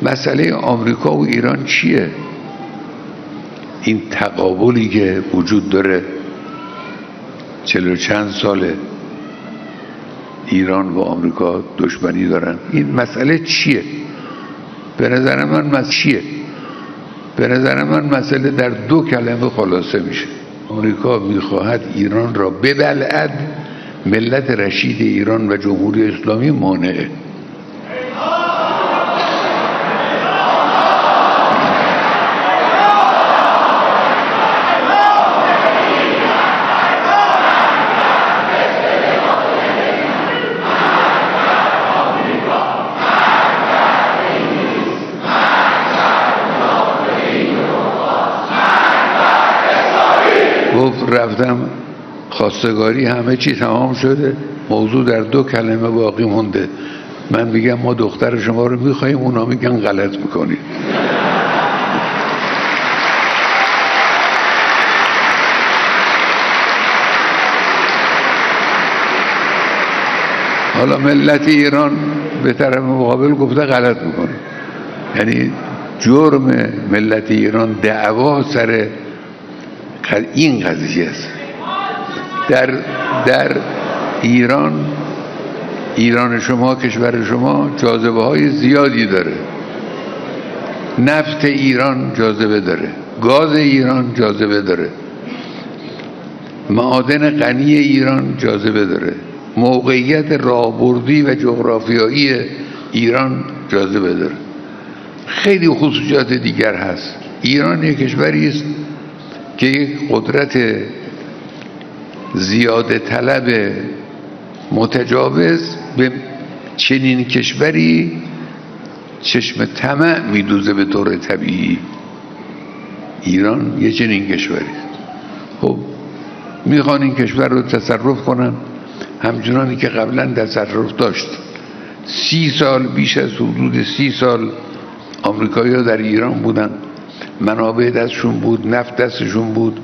مسئله آمریکا و ایران چیه؟ این تقابلی که وجود داره 40 چند ساله ایران و آمریکا دشمنی دارن، این مسئله چیه؟ به نظر من مسئله در 2 کلمه خلاصه میشه. آمریکا میخواهد ایران را ببلعد، ملت رشید ایران و جمهوری اسلامی مانعه. رفتم خواستگاری همه چی تمام شده، موضوع در 2 کلمه باقی مونده. من میگم ما دختر شما رو میخواییم، اونا میگن غلط میکنید. حالا ملت ایران به طرف مقابل گفته غلط میکنه. یعنی جرم ملت ایران دعوا سر این قضیه است. در ایران شما، کشور شما جاذبه های زیادی داره. نفت ایران جاذبه داره، گاز ایران جاذبه داره، معادن غنی ایران جاذبه داره، موقعیت راهبردی و جغرافیایی ایران جاذبه داره. خیلی خصوصیات دیگر هست. ایران یک کشوری است که یک قدرت زیاده طلب متجاوز به چنین کشوری چشم طمع میدوزه به طور طبیعی. ایران یه چنین کشوری. خب میخوان این کشور رو تصرف کنن همچنانی که قبلا تصرف داشت. 30 سال، بیش از حدود 30 سال آمریکایی‌ها در ایران بودن، منابع دستشون بود، نفت دستشون بود،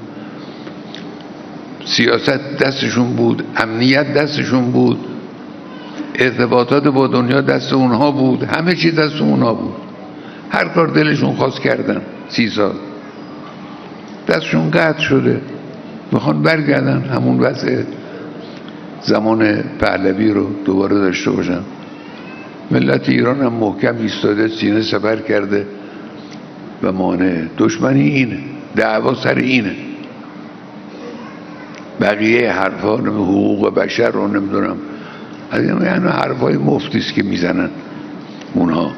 سیاست دستشون بود، امنیت دستشون بود، ارتباطات با دنیا دست اونها بود، همه چیز دست اونها بود. هر کار دلشون خواست کردن. 30 سال دستشون قطع شده، میخوان برگردن همون وضع زمان پهلوی رو دوباره داشته باشن. ملت ایران هم محکم ایستاده، سینه سپر کرده و مانع. دشمنی اینه، دعوا سر اینه. بقیه حرفا حقوق بشر رو نمیدونم، از این یعنی حرفای مفتی است که میزنن اونها.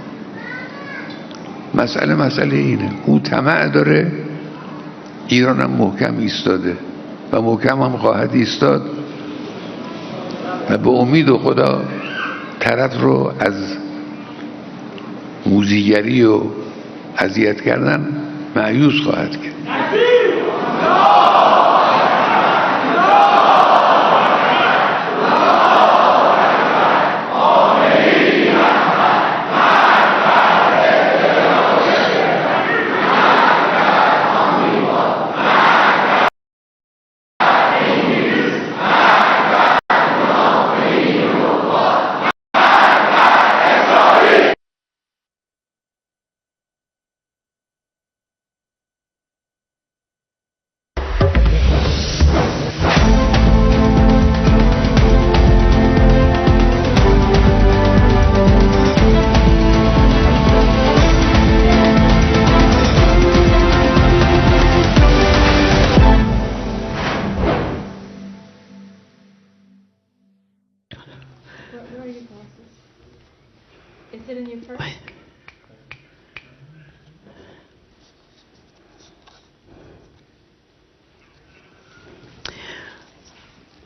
مسئله اینه. او طمع داره، ایران هم محکم ایستاده و محکم هم خواهد ایستاد و به امید خدا طرف رو از موذیگری و اذیت کردن مایوس خواهد کرد. Is it in your purse?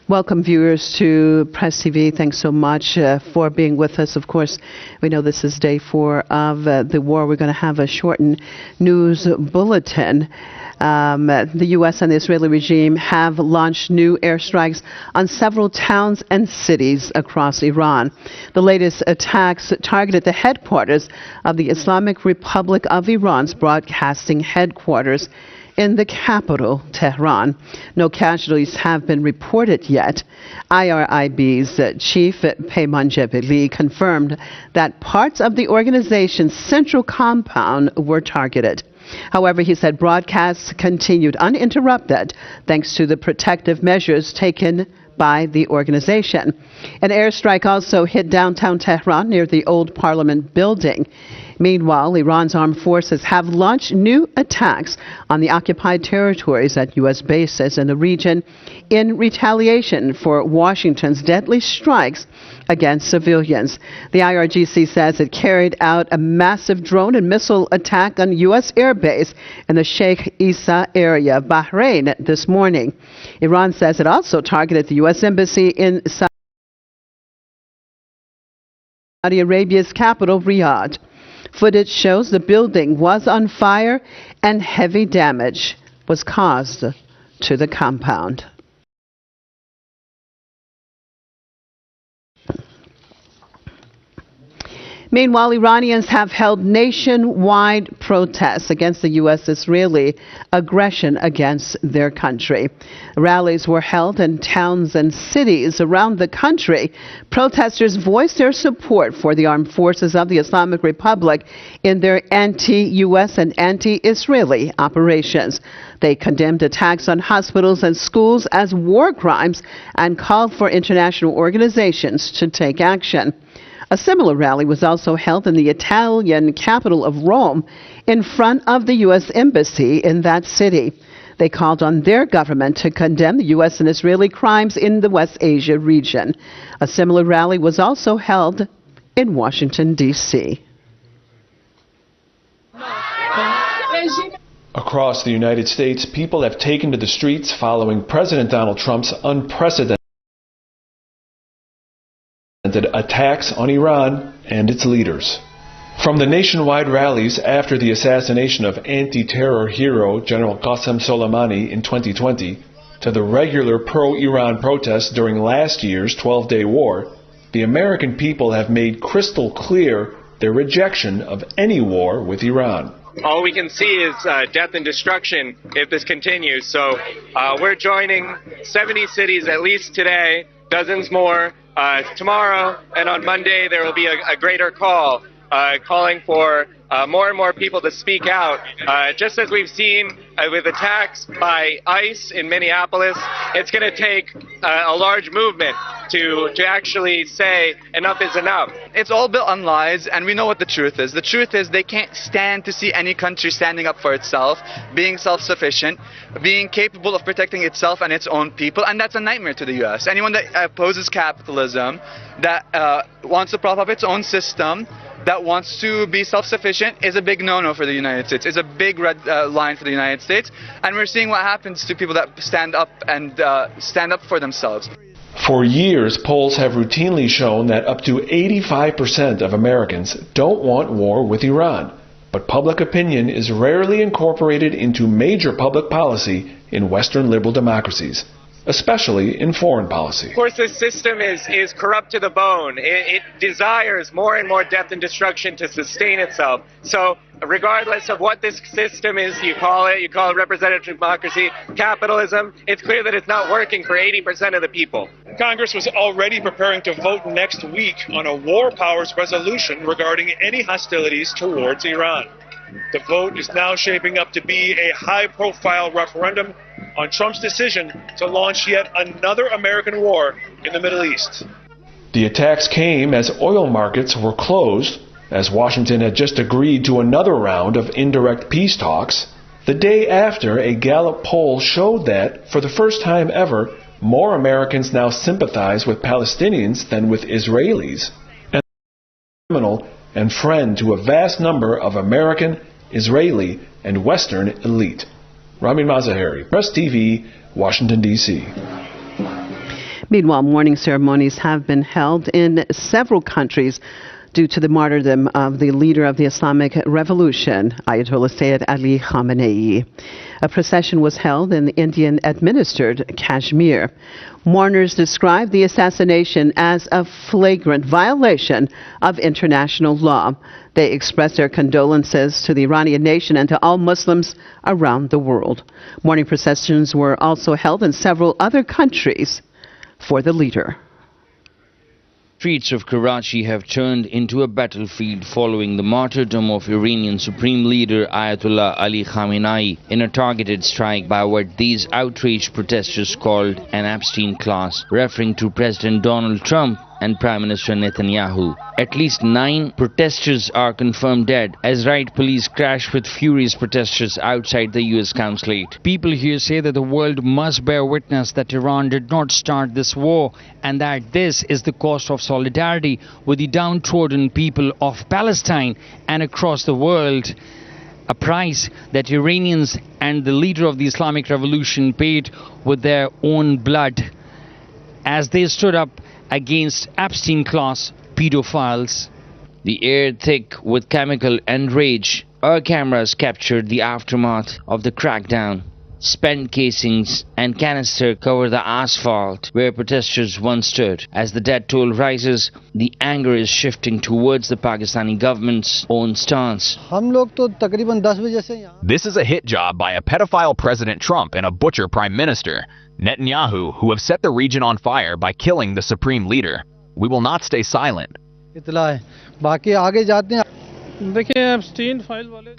Welcome, viewers, to Press TV. Thanks so much for being with us. Of course, we know this is day 4 of the war. We're going to have a shortened news bulletin. The U.S. and the Israeli regime have launched new airstrikes on several towns and cities across Iran. The latest attacks targeted the headquarters of the Islamic Republic of Iran's broadcasting headquarters in the capital, Tehran. No casualties have been reported yet. IRIB's chief Peymanjevili confirmed that parts of the organization's central compound were targeted. However, he said broadcasts continued uninterrupted thanks to the protective measures taken by the organization. An airstrike also hit downtown Tehran near the old parliament building. Meanwhile, Iran's armed forces have launched new attacks on the occupied territories at U.S. bases in the region in retaliation for Washington's deadly strikes against civilians. The IRGC says it carried out a massive drone and missile attack on U.S. airbase in the Sheikh Issa area of Bahrain this morning. Iran says it also targeted the U.S. embassy in Saudi Arabia's capital, Riyadh. Footage shows the building was on fire and heavy damage was caused to the compound. Meanwhile, Iranians have held nationwide protests against the U.S.-Israeli aggression against their country. Rallies were held in towns and cities around the country. Protesters voiced their support for the armed forces of the Islamic Republic in their anti-U.S. and anti-Israeli operations. They condemned attacks on hospitals and schools as war crimes and called for international organizations to take action. A similar rally was also held in the Italian capital of Rome in front of the U.S. Embassy in that city. They called on their government to condemn the U.S. and Israeli crimes in the West Asia region. A similar rally was also held in Washington, D.C. Across the United States, people have taken to the streets following President Donald Trump's unprecedented attacks on Iran and its leaders. From the nationwide rallies after the assassination of anti-terror hero General Qasem Soleimani in 2020 to the regular pro-Iran protests during last year's 12-day war, the American people have made crystal clear their rejection of any war with Iran. All we can see is death and destruction if this continues. So we're joining 70 cities at least today, dozens more tomorrow, and on Monday there will be a greater call calling for more and more people to speak out. Just as we've seen with attacks by ICE in Minneapolis, it's going to take a large movement to actually say enough is enough. It's all built on lies, and we know what the truth is. The truth is they can't stand to see any country standing up for itself, being self-sufficient, being capable of protecting itself and its own people, and that's a nightmare to the U.S. Anyone that opposes capitalism, that wants to prop up its own system, that wants to be self-sufficient is a big no-no for the United States. It's a big red line for the United States, and we're seeing what happens to people that stand up and stand up for themselves. For years, polls have routinely shown that up to 85% of Americans don't want war with Iran, but public opinion is rarely incorporated into major public policy in Western liberal democracies, especially in foreign policy. Of course, this system is corrupt to the bone. It desires more and more death and destruction to sustain itself. So regardless of what this system is, you call it representative democracy, capitalism, it's clear that it's not working for 80% of the people. Congress was already preparing to vote next week on a war powers resolution regarding any hostilities towards Iran. The vote is now shaping up to be a high-profile referendum on Trump's decision to launch yet another American war in the Middle East. The attacks came as oil markets were closed, as Washington had just agreed to another round of indirect peace talks, the day after a Gallup poll showed that, for the first time ever, more Americans now sympathize with Palestinians than with Israelis, and criminal and friend to a vast number of American, Israeli, and Western elite. Ramin Mazaheri, Press TV, Washington, D.C. Meanwhile, mourning ceremonies have been held in several countries due to the martyrdom of the leader of the Islamic Revolution, Ayatollah Sayyid Ali Khamenei. A procession was held in Indian-administered Kashmir. Mourners described the assassination as a flagrant violation of international law. They expressed their condolences to the Iranian nation and to all Muslims around the world. Mourning processions were also held in several other countries for the leader. Streets of Karachi have turned into a battlefield following the martyrdom of Iranian Supreme Leader Ayatollah Ali Khamenei in a targeted strike by what these outraged protesters called an Epstein class, referring to President Donald Trump and Prime Minister Netanyahu. At least 9 protesters are confirmed dead as riot police crash with furious protesters outside the US consulate. People here say that the world must bear witness that Iran did not start this war and that this is the cost of solidarity with the downtrodden people of Palestine and across the world. A price that Iranians and the leader of the Islamic Revolution paid with their own blood as they stood up against Epstein class pedophiles. The air thick with chemical and rage. Our cameras captured the aftermath of the crackdown. Spent casings and canister cover the asphalt where protesters once stood. As the death toll rises, the anger is shifting towards the Pakistani government's own stance. This is a hit job by a pedophile President Trump and a butcher Prime Minister Netanyahu, who have set the region on fire by killing the supreme leader. We will not stay silent. The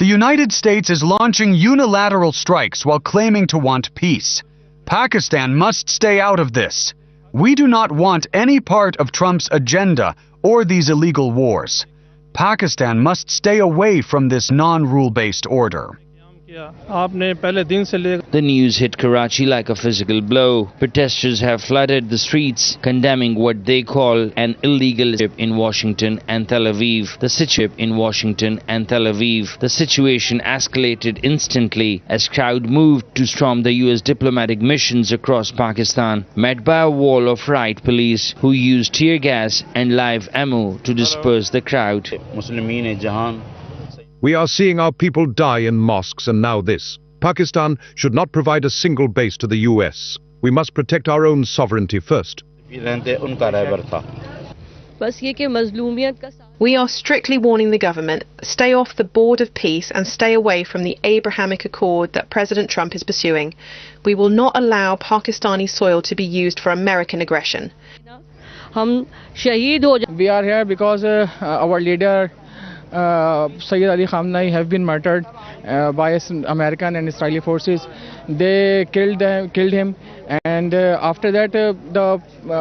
United States is launching unilateral strikes while claiming to want peace. Pakistan must stay out of this. We do not want any part of Trump's agenda or these illegal wars. Pakistan must stay away from this non-rule-based order. The news hit Karachi like a physical blow. Protesters have flooded the streets, condemning what they call an illegal strip in Washington and Tel Aviv. The situation escalated instantly as crowd moved to storm the US diplomatic missions across Pakistan, met by a wall of riot police who used tear gas and live ammo to disperse the crowd. We are seeing our people die in mosques, and now this. Pakistan should not provide a single base to the US. We must protect our own sovereignty first. We are strictly warning the government, stay off the board of peace and stay away from the Abrahamic Accord that President Trump is pursuing. We will not allow Pakistani soil to be used for American aggression. We are here because our leader Sayyid Ali Khamenei have been murdered by American and Israeli forces. They killed him, and after that,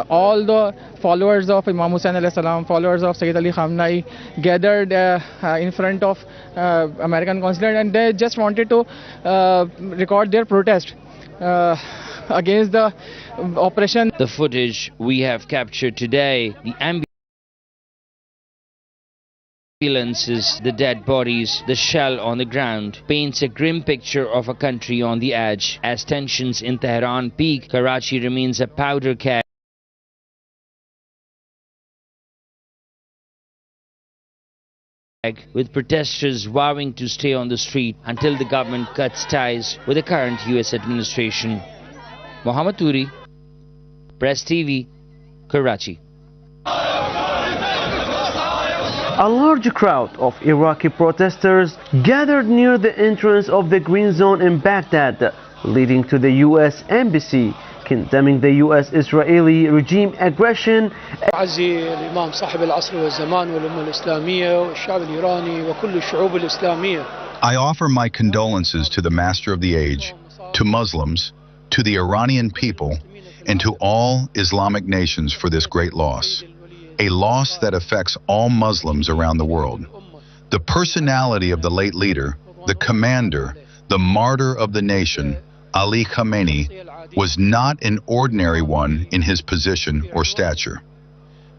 all the followers of Imam Hussain alayhi salam, followers of Sayyid Ali Khamenei, gathered in front of American consulate, and they just wanted to record their protest against the oppression. The footage we have captured today, the ambulances, the dead bodies, the shell on the ground, paints a grim picture of a country on the edge. As tensions in Tehran peak, Karachi remains a powder keg with protesters vowing to stay on the street until the government cuts ties with the current US administration. Mohammad Turi, Press TV, Karachi. A large crowd of Iraqi protesters gathered near the entrance of the Green Zone in Baghdad, leading to the U.S. Embassy, condemning the U.S.-Israeli regime aggression. I offer my condolences to the Master of the Age, to Muslims, to the Iranian people, and to all Islamic nations for this great loss. A loss that affects all Muslims around the world. The personality of the late leader, the commander, the martyr of the nation, Ali Khamenei, was not an ordinary one in his position or stature.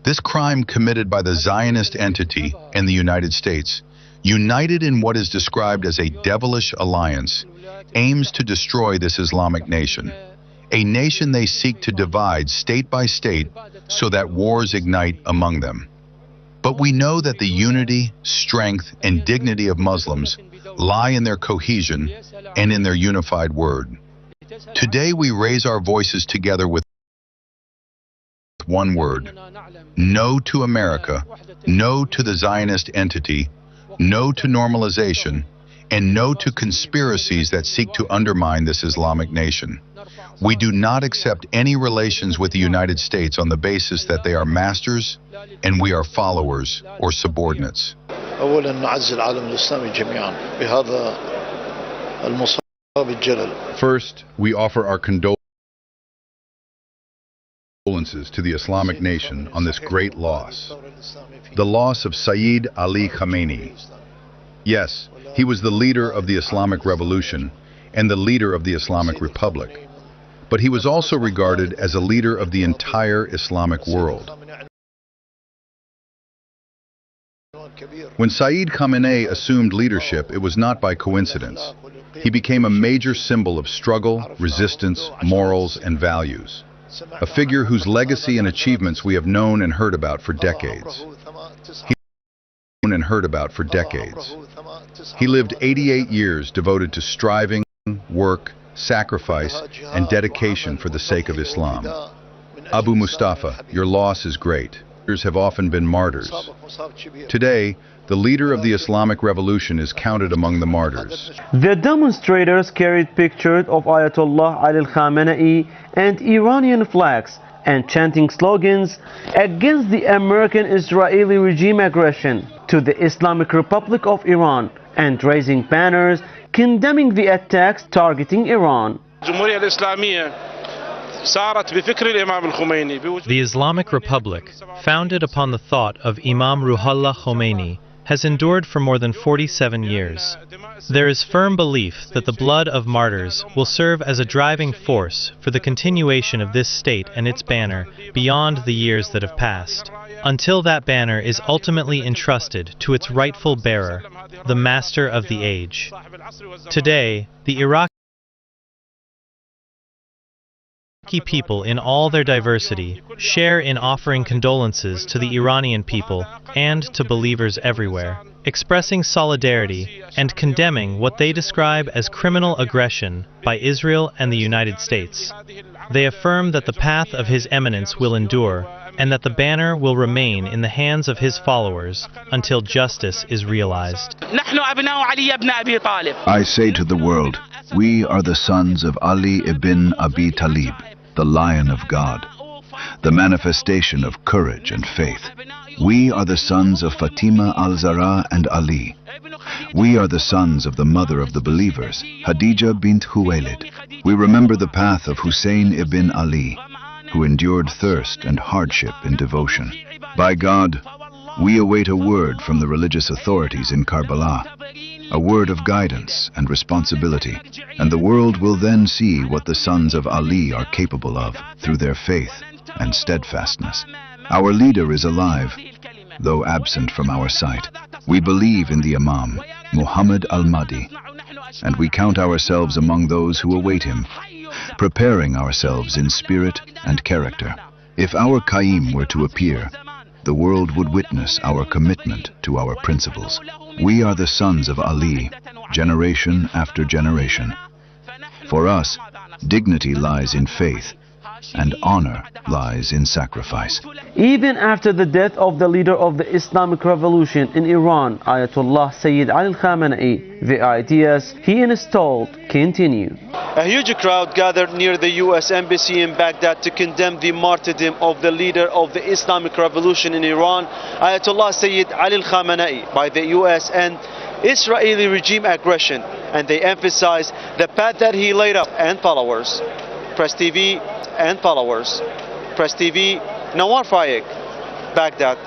This crime committed by the Zionist entity and the United States, united in what is described as a devilish alliance, aims to destroy this Islamic nation. A nation they seek to divide state by state so that wars ignite among them. But we know that the unity, strength, and dignity of Muslims lie in their cohesion and in their unified word. Today we raise our voices together with one word: no to America, no to the Zionist entity, no to normalization, and no to conspiracies that seek to undermine this Islamic nation. We do not accept any relations with the United States on the basis that they are masters and we are followers or subordinates. أولا نعزي العالم الإسلامي جميعا بهذا المصاب الجلل. First, we offer our condolences to the Islamic nation on this great loss, the loss of Sayyid Ali Khamenei. Yes, he was the leader of the Islamic Revolution and the leader of the Islamic Republic, but he was also regarded as a leader of the entire Islamic world. When Sayyid Khamenei assumed leadership, it was not by coincidence. He became a major symbol of struggle, resistance, morals, and values. A figure whose legacy and achievements we have known and heard about for decades. He lived 88 years devoted to striving, work, sacrifice, and dedication for the sake of Islam. Abu Mustafa, your loss is great. Leaders have often been martyrs. Today, the leader of the Islamic Revolution is counted among the martyrs. The demonstrators carried pictures of Ayatollah Ali Khamenei and Iranian flags and chanting slogans against the American-Israeli regime aggression to the Islamic Republic of Iran and raising banners condemning the attacks targeting Iran. The Islamic Republic, founded upon the thought of Imam Ruhollah Khomeini, has endured for more than 47 years. There is firm belief that the blood of martyrs will serve as a driving force for the continuation of this state and its banner beyond the years that have passed, until that banner is ultimately entrusted to its rightful bearer, the Master of the Age. Today, the Iraqi people in all their diversity share in offering condolences to the Iranian people and to believers everywhere, expressing solidarity and condemning what they describe as criminal aggression by Israel and the United States. They affirm that the path of His Eminence will endure and that the banner will remain in the hands of his followers until justice is realized. I say to the world, we are the sons of Ali ibn Abi Talib, the Lion of God, the manifestation of courage and faith. We are the sons of Fatima al-Zahra and Ali. We are the sons of the mother of the believers, Khadija bint Khuwailid. We remember the path of Hussein ibn Ali, who endured thirst and hardship in devotion. By God, we await a word from the religious authorities in Karbala, a word of guidance and responsibility, and the world will then see what the sons of Ali are capable of through their faith and steadfastness. Our leader is alive, though absent from our sight. We believe in the Imam, Muhammad al-Mahdi, and we count ourselves among those who await him, preparing ourselves in spirit and character. If our Qaim were to appear, the world would witness our commitment to our principles. We are the sons of Ali, generation after generation. For us, dignity lies in faith, and honor lies in sacrifice. Even after the death of the leader of the Islamic Revolution in Iran, Ayatollah Sayyid Ali Khamenei, the ideas he installed continue. A huge crowd gathered near the U.S. Embassy in Baghdad to condemn the martyrdom of the leader of the Islamic Revolution in Iran, Ayatollah Sayyid Ali Khamenei, by the U.S. and Israeli regime aggression, and they emphasize the path that he laid out and followers. Press TV and followers. Press TV, Nawar Fayek, Baghdad.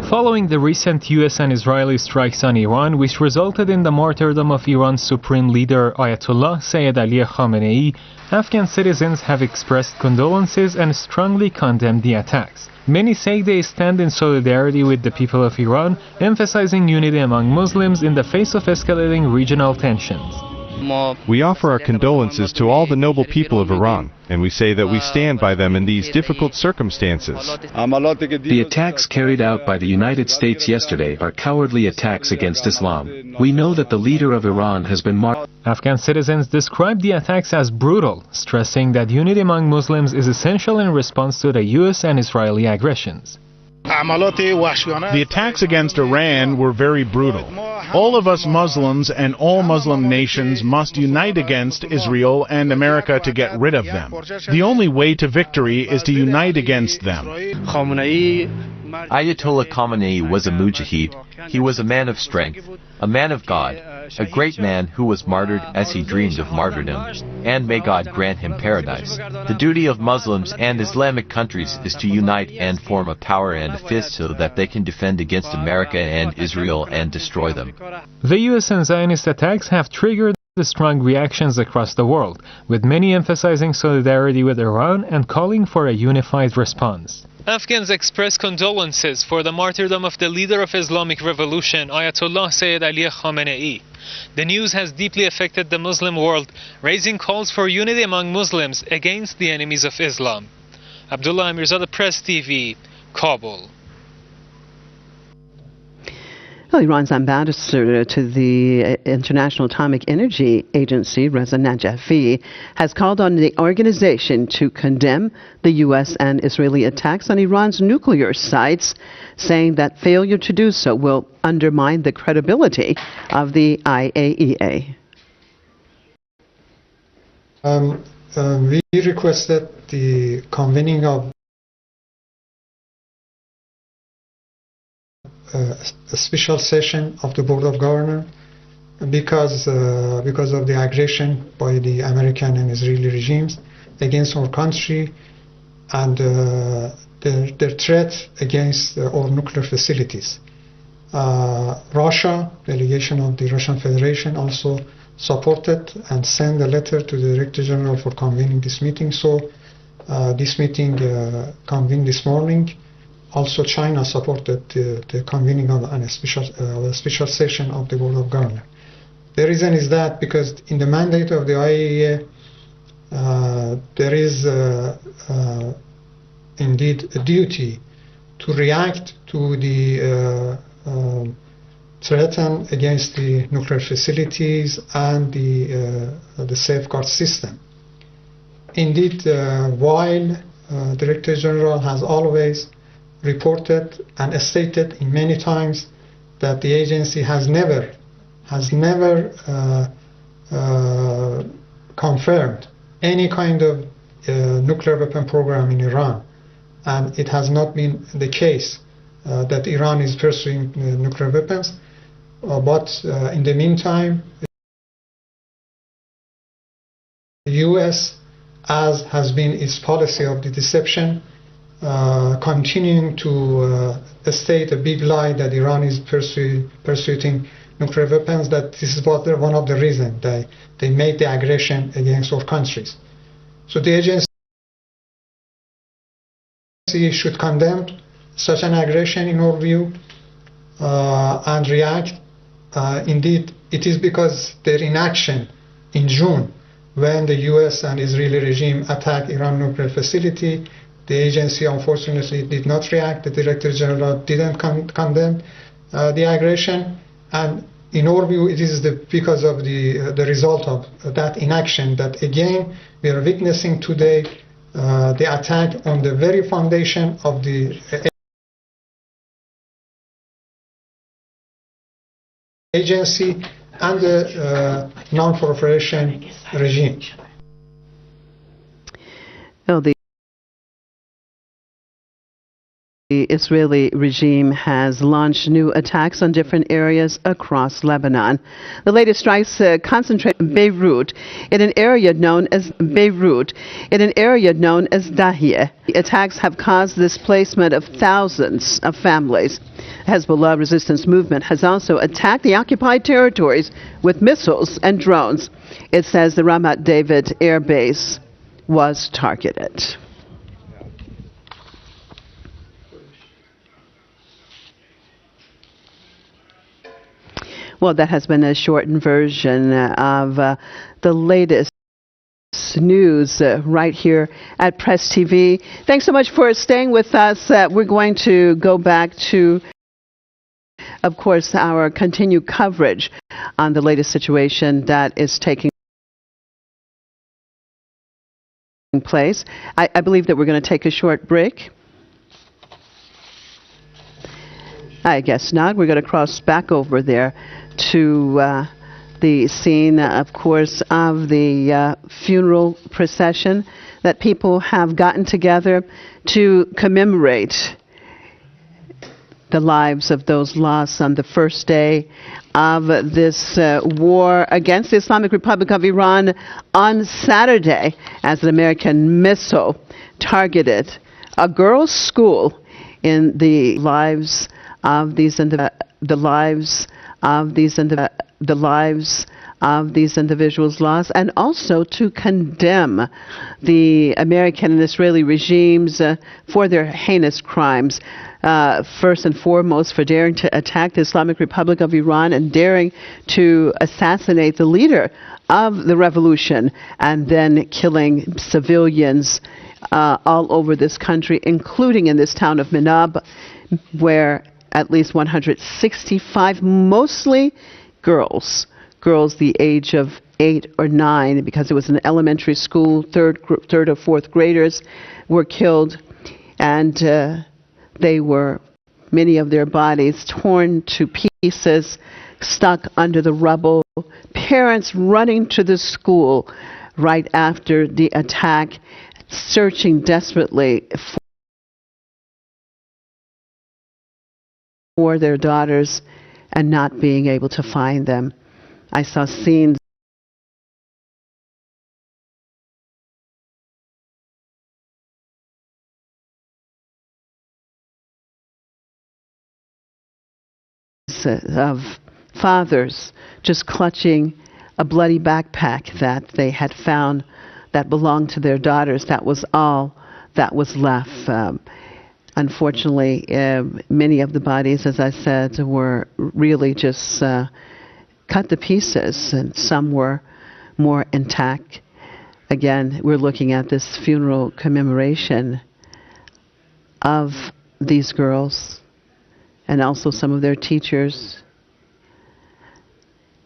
Following the recent US and Israeli strikes on Iran, which resulted in the martyrdom of Iran's supreme leader Ayatollah Sayyid Ali Khamenei, Afghan citizens have expressed condolences and strongly condemned the attacks. Many say they stand in solidarity with the people of Iran, emphasizing unity among Muslims in the face of escalating regional tensions. We offer our condolences to all the noble people of Iran, and we say that we stand by them in these difficult circumstances. The attacks carried out by the United States yesterday are cowardly attacks against Islam. We know that the leader of Iran has been martyred. Afghan citizens described the attacks as brutal, stressing that unity among Muslims is essential in response to the U.S. and Israeli aggressions. The attacks against Iran were very brutal. All of us Muslims and all Muslim nations must unite against Israel and America to get rid of them. The only way to victory is to unite against them. Ayatollah Khamenei was a mujahid. He was a man of strength, a man of God, a great man who was martyred as he dreamed of martyrdom, and may God grant him paradise. The duty of Muslims and Islamic countries is to unite and form a tower and a fist so that they can defend against America and Israel and destroy them. The U.S. and Zionist attacks have triggered the strong reactions across the world, with many emphasizing solidarity with Iran and calling for a unified response. Afghans express condolences for the martyrdom of the leader of Islamic revolution, Ayatollah Sayyid Ali Khamenei. The news has deeply affected the Muslim world, raising calls for unity among Muslims against the enemies of Islam. Abdullah Amirzadeh, Press TV, Kabul. Well, Iran's ambassador to the International Atomic Energy Agency, Reza Najafi, has called on the organization to condemn the U.S. and Israeli attacks on Iran's nuclear sites, saying that failure to do so will undermine the credibility of the IAEA. We requested the convening of a special session of the Board of Governors because of the aggression by the American and Israeli regimes against our country and their threat against our nuclear facilities. Russia, delegation of the Russian Federation, also supported and sent a letter to the Director General for convening this meeting. So this meeting convened this morning. Also, China supported the convening of a special session of the Board of Governors. The reason is that because in the mandate of the IAEA, there is indeed a duty to react to the threat against the nuclear facilities and the safeguard system. Indeed, while Director General has always reported and stated in many times that the agency has never confirmed any kind of nuclear weapon program in Iran, and it has not been the case that Iran is pursuing nuclear weapons, but in the meantime the US, as has been its policy of the deception, continuing to state a big lie that Iran is pursuing nuclear weapons, that this is one of the reasons they made the aggression against our countries. So the agency should condemn such an aggression in our view and react. Indeed, it is because their inaction in June, when the US and Israeli regime attacked Iran nuclear facility, the agency unfortunately did not react. The Director General didn't condemn the aggression, and in our view it is because of the result of that inaction that again we are witnessing today the attack on the very foundation of the agency and the non-proliferation regime. Well, the Israeli regime has launched new attacks on different areas across Lebanon. The latest strikes concentrate in Beirut, in an area known as Dahiyeh. The attacks have caused displacement of thousands of families. Hezbollah resistance movement has also attacked the occupied territories with missiles and drones. It says the Ramat David air base was targeted. Well, that has been a shortened version of the latest news right here at Press TV. Thanks so much for staying with us. We're going to go back to, of course, our continued coverage on the latest situation that is taking place. I believe that we're going to take a short break. I guess not. We're going to cross back over there to the scene, of course, of the funeral procession that people have gotten together to commemorate the lives of those lost on the first day of this war against the Islamic Republic of Iran on Saturday, as an American missile targeted a girls' school. In the lives of these individuals lost, and also to condemn the American and Israeli regimes for their heinous crimes. First and foremost, for daring to attack the Islamic Republic of Iran and daring to assassinate the leader of the revolution, and then killing civilians all over this country, including in this town of Menab, where at least 165, mostly girls the age of 8 or 9, because it was an elementary school, third or fourth graders were killed, and many of their bodies torn to pieces, stuck under the rubble. Parents running to the school right after the attack, searching desperately for their daughters and not being able to find them. I saw scenes of fathers just clutching a bloody backpack that they had found that belonged to their daughters. That was all that was left. Unfortunately, many of the bodies, as I said, were really just cut to pieces, and some were more intact. Again, we're looking at this funeral commemoration of these girls and also some of their teachers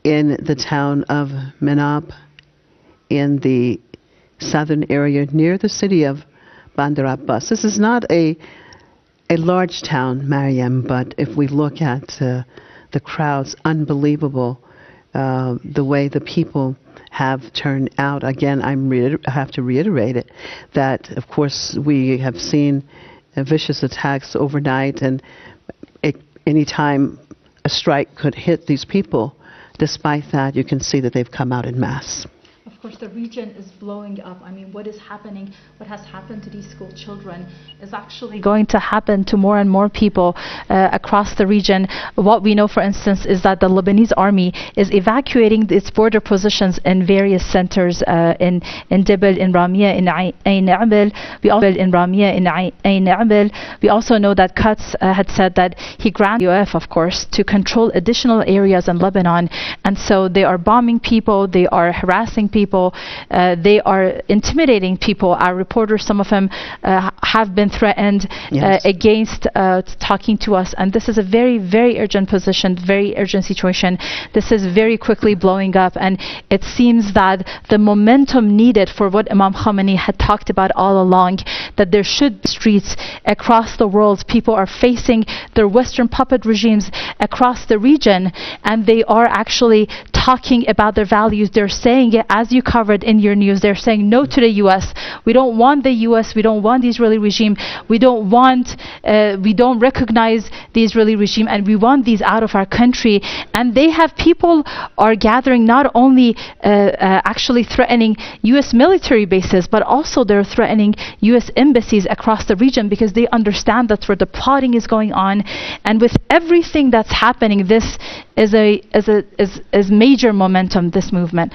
in the town of Menab, in the southern area near the city of Bandar Abbas. This is not a large town, Mariam, but if we look at the crowds, unbelievable the way the people have turned out. Again, I have to reiterate it, that of course we have seen vicious attacks overnight, and any time a strike could hit these people, despite that, you can see that they've come out en masse. Of course, the region is blowing up. I mean, what is happening, what has happened to these school children is actually going to happen to more and more people across the region. What we know, for instance, is that the Lebanese army is evacuating its border positions in various centers in Dibel, in Ramia, in Ain Abel. We also know that Katz had said that he granted UF, of course, to control additional areas in Lebanon. And so they are bombing people, they are harassing people, they are intimidating people. Our reporters, some of them have been threatened against talking to us, and this is a very, very urgent position, very urgent situation. This is very quickly blowing up, and it seems that the momentum needed for what Imam Khamenei had talked about all along, that there should be streets across the world. People are facing their Western puppet regimes across the region, and they are actually talking about their values. They're saying it, as you covered in your news, they're saying no to the U.S. We don't want the U.S. We don't want the Israeli regime. We don't recognize the Israeli regime, and we want these out of our country. And they have people are gathering, not only actually threatening U.S. military bases, but also they're threatening U.S. embassies across the region, because they understand that's where the plotting is going on. And with everything that's happening, this is major momentum, this movement.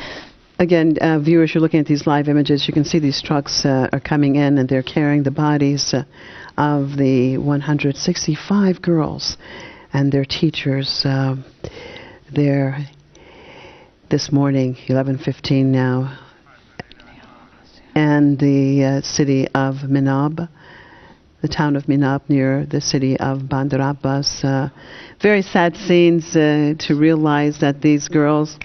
Again, viewers, you're looking at these live images. You can see these trucks are coming in, and they're carrying the bodies of the 165 girls and their teachers. there this morning, 11:15 now, and the city of Minab, the town of Minab near the city of Bandar Abbas. Very sad scenes to realize that these girls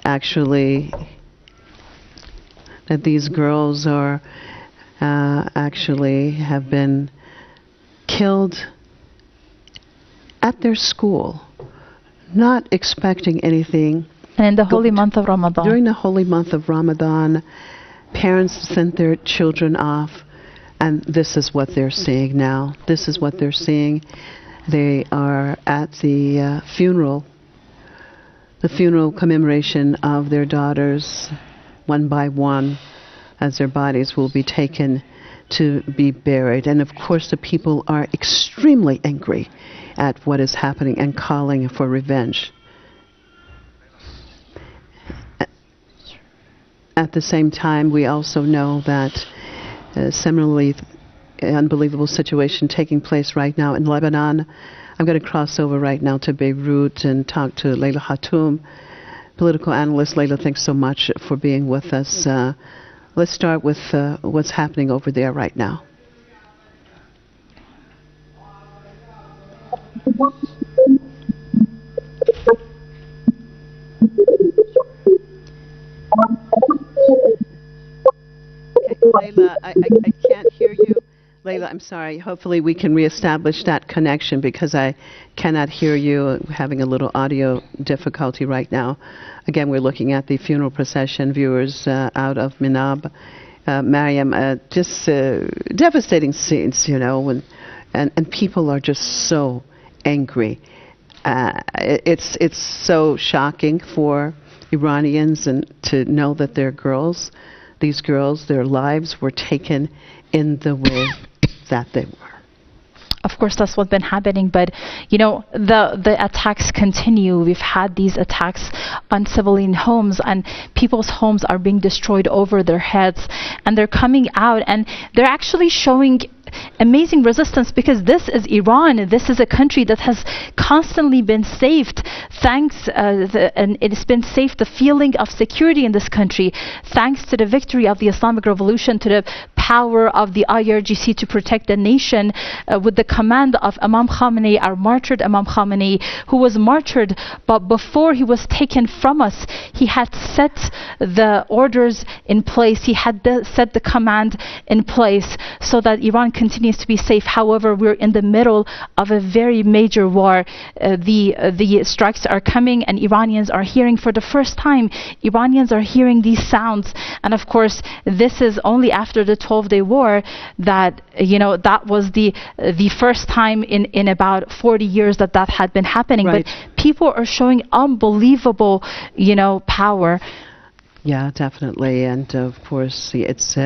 actually have been killed at their school, not expecting anything. And in the holy month of Ramadan. During the holy month of Ramadan, parents sent their children off, and this is what they're seeing now. This is what they're seeing. They are at the funeral commemoration of their daughters, one by one, as their bodies will be taken to be buried. And of course, the people are extremely angry at what is happening and calling for revenge. At the same time, we also know that similarly unbelievable situation taking place right now in Lebanon. I'm going to cross over right now to Beirut and talk to Leila Hatoum, political analyst. Leila, thanks so much for being with us. Let's start with what's happening over there right now. Leila, I can't hear you. Leila, I'm sorry. Hopefully we can reestablish that connection because I cannot hear you. Having a little audio difficulty right now. Again, we're looking at the funeral procession, viewers out of Minab. Mariam, just devastating scenes, you know, and people are just so angry. It's so shocking for Iranians and to know that their girls, these girls, their lives were taken in the way that they were. Of course, that's what's been happening, but you know, the attacks continue. We've had these attacks on civilian homes, and people's homes are being destroyed over their heads, and they're coming out and they're actually showing amazing resistance, because this is Iran. This is a country that has constantly been saved thanks and it's been saved, the feeling of security in this country, thanks to the victory of the Islamic Revolution, to the power of the IRGC to protect the nation, with the command of Imam Khamenei, our martyred Imam Khamenei, who was martyred, but before he was taken from us, he had set the orders in place, he had set the command in place so that Iran continues to be safe. However, we're in the middle of a very major war. The strikes are coming, and Iranians are hearing for the first time. Iranians are hearing these sounds, and of course, this is only after the 12-day war that, you know, that was the first time in about 40 years that had been happening. Right. But people are showing unbelievable, you know, power. Yeah, definitely, and of course, it's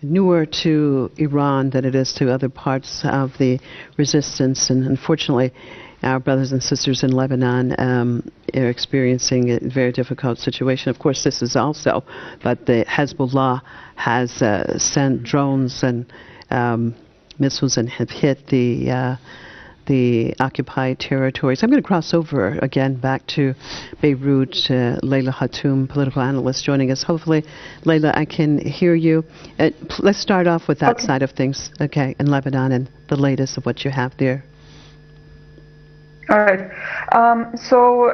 newer to Iran than it is to other parts of the resistance, and unfortunately our brothers and sisters in Lebanon are experiencing a very difficult situation. Of course, this is also, but the Hezbollah has sent drones and missiles and have hit the occupied territories. I'm going to cross over again back to Beirut. Leila Hatoum, political analyst, joining us. Hopefully, Leila, I can hear you. Let's start off with that side of things, okay, in Lebanon and the latest of what you have there. All right. So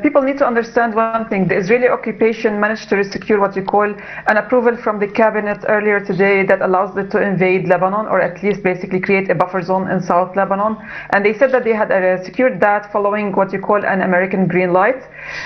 people need to understand one thing. The Israeli occupation managed to secure what you call an approval from the cabinet earlier today that allows them to invade Lebanon, or at least basically create a buffer zone in South Lebanon. And they said that they had secured that following what you call an American green light.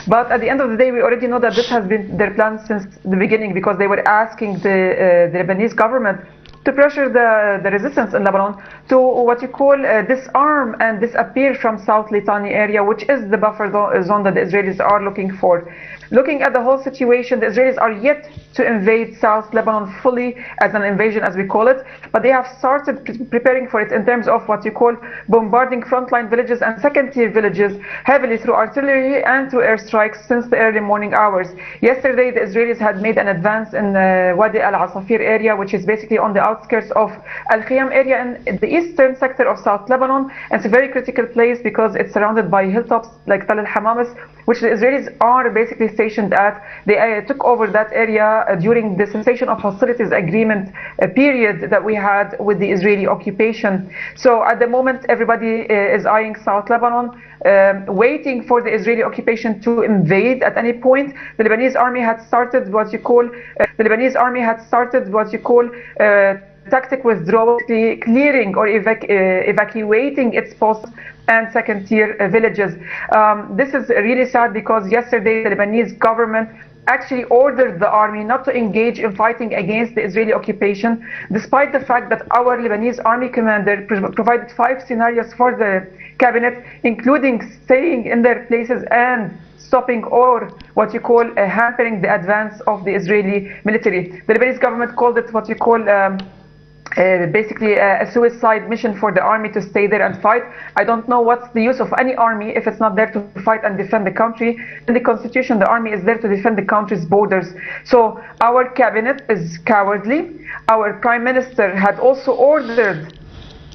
But at the end of the day, we already know that this has been their plan since the beginning, because they were asking the Lebanese government to pressure the resistance in Lebanon to what you call disarm and disappear from South Litani area, which is the buffer zone that the Israelis are looking for. Looking at the whole situation, the Israelis are yet to invade South Lebanon fully as an invasion, as we call it, but they have started preparing for it in terms of what you call bombarding frontline villages and second-tier villages heavily through artillery and through airstrikes since the early morning hours. Yesterday, the Israelis had made an advance in Wadi al-Asafir area, which is basically on the outskirts of Al-Khiyam area in the eastern sector of South Lebanon. And it's a very critical place because it's surrounded by hilltops like Tal al-Hamamis, which the Israelis are basically stationed at. They took over that area during the cessation of hostilities agreement period that we had with the Israeli occupation. So at the moment, everybody is eyeing South Lebanon, waiting for the Israeli occupation to invade at any point. The Lebanese army had started what you call tactic withdrawal, clearing or evacuating its posts and second-tier villages. This is really sad because yesterday the Lebanese government actually ordered the army not to engage in fighting against the Israeli occupation, despite the fact that our Lebanese army commander provided 5 scenarios for the cabinet, including staying in their places and stopping or what you call hampering the advance of the Israeli military. The Lebanese government called it what you call basically a suicide mission for the army to stay there and fight. I don't know what's the use of any army if it's not there to fight and defend the country. In the constitution, the army is there to defend the country's borders. So our cabinet is cowardly. Our prime minister had also ordered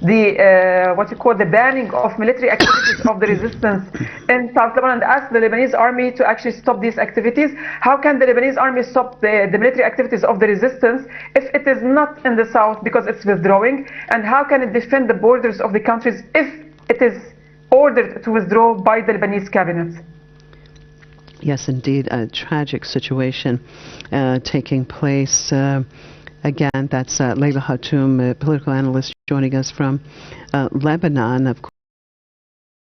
the what you call the banning of military activities of the resistance in South Lebanon and asked the Lebanese army to actually stop these activities. How can the Lebanese army stop the military activities of the resistance if it is not in the south because it's withdrawing? And how can it defend the borders of the countries if it is ordered to withdraw by the Lebanese cabinet? Yes, indeed, a tragic situation taking place. Again, that's Leila Hatoum, a political analyst, joining us from Lebanon. Of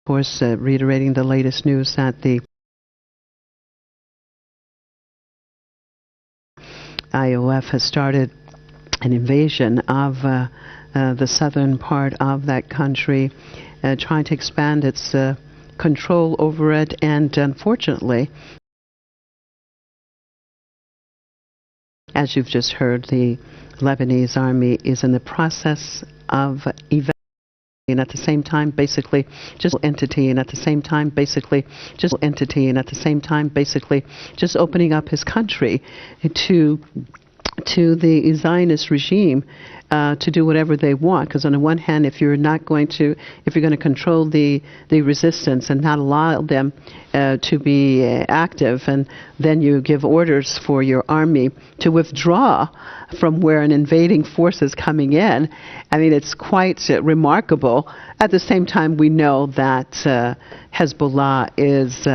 course, reiterating the latest news that the IOF has started an invasion of the southern part of that country, trying to expand its control over it, and unfortunately, as you've just heard, the Lebanese army is in the process of evacuating, and at the same time, basically, just opening up his country to the Zionist regime to do whatever they want. Because on the one hand, if you're going to control the resistance and not allow them to be active, and then you give orders for your army to withdraw from where an invading force is coming in, I mean, it's quite remarkable. At the same time, we know that Hezbollah is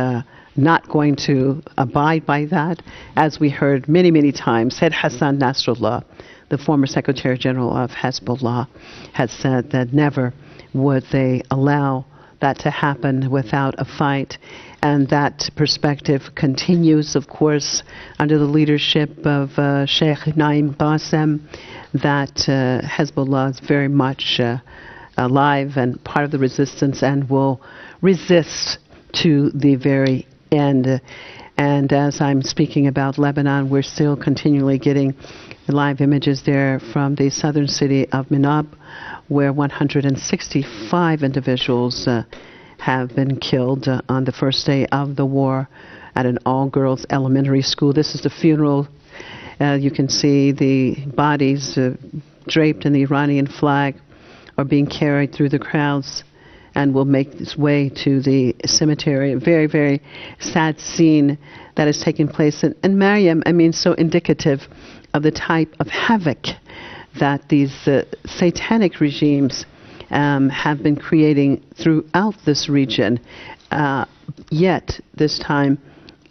not going to abide by that. As we heard many, many times, Said Hassan Nasrallah, the former Secretary General of Hezbollah, has said that never would they allow that to happen without a fight. And that perspective continues, of course, under the leadership of Sheikh Naim Qassem, that Hezbollah is very much alive and part of the resistance and will resist to the very end. And as I'm speaking about Lebanon, we're still continually getting live images there from the southern city of Minab, where 165 individuals have been killed on the first day of the war at an all-girls elementary school. This is the funeral. You can see the bodies draped in the Iranian flag are being carried through the crowds and will make its way to the cemetery. A very, very sad scene that is taking place. And Mariam, I mean, so indicative of the type of havoc that these satanic regimes have been creating throughout this region. Yet, this time,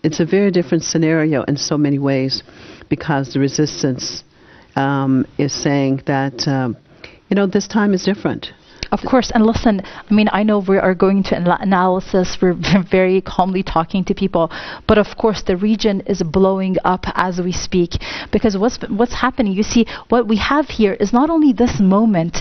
it's a very different scenario in so many ways, because the resistance is saying that, this time is different. Of course, and listen, I mean, I know we are going to analysis, we're very calmly talking to people, but of course the region is blowing up as we speak, because what's happening, you see, what we have here is not only this moment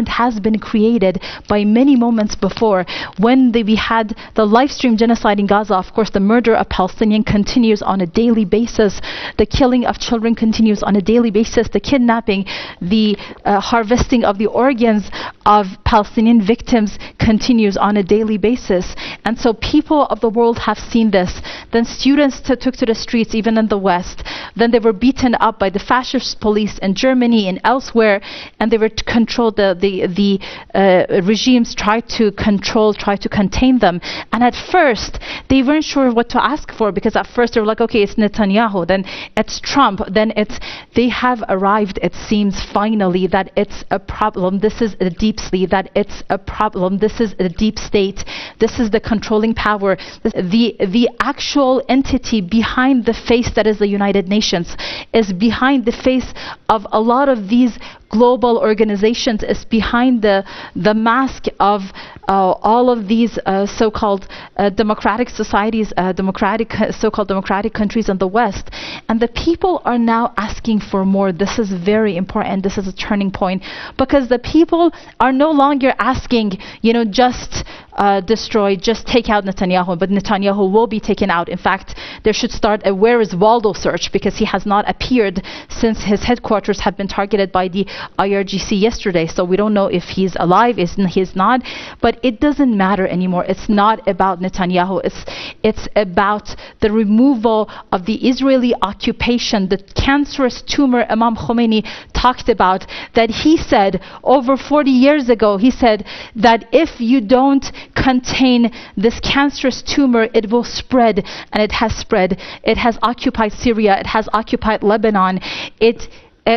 has been created by many moments before. When we had the live stream genocide in Gaza, of course the murder of Palestinians continues on a daily basis, the killing of children continues on a daily basis, the kidnapping, the harvesting of the organs of Palestinian victims continues on a daily basis. And so people of the world have seen this. Then students took to the streets, even in the West. Then they were beaten up by the fascist police in Germany and elsewhere, and they were controlled. The regimes tried to contain them. And at first, they weren't sure what to ask for, because at first they were like, okay, it's Netanyahu, then it's Trump, then they have arrived, it seems, finally, that it's a problem. This is a deep state, that it's a problem. This is a deep state. This is the controlling power. The actual entity behind the face that is the United Nations is behind the face of a lot of these global organizations, is behind the mask of all of these so-called democratic societies, so-called democratic countries in the West. And the people are now asking for more. This is very important. This is a turning point, because the people are no longer asking, just destroy, just take out Netanyahu, but Netanyahu will be taken out. In fact, there should start a "Where is Waldo" search, because he has not appeared since his headquarters have been targeted by the IRGC yesterday. So we don't know if he's alive, he's not, but it doesn't matter anymore. It's not about Netanyahu. It's about the removal of the Israeli occupation, the cancerous tumor Imam Khomeini talked about, that he said over 40 years ago. He said that if you don't contain this cancerous tumor, it will spread, and it has spread. It has occupied Syria. It has occupied Lebanon. It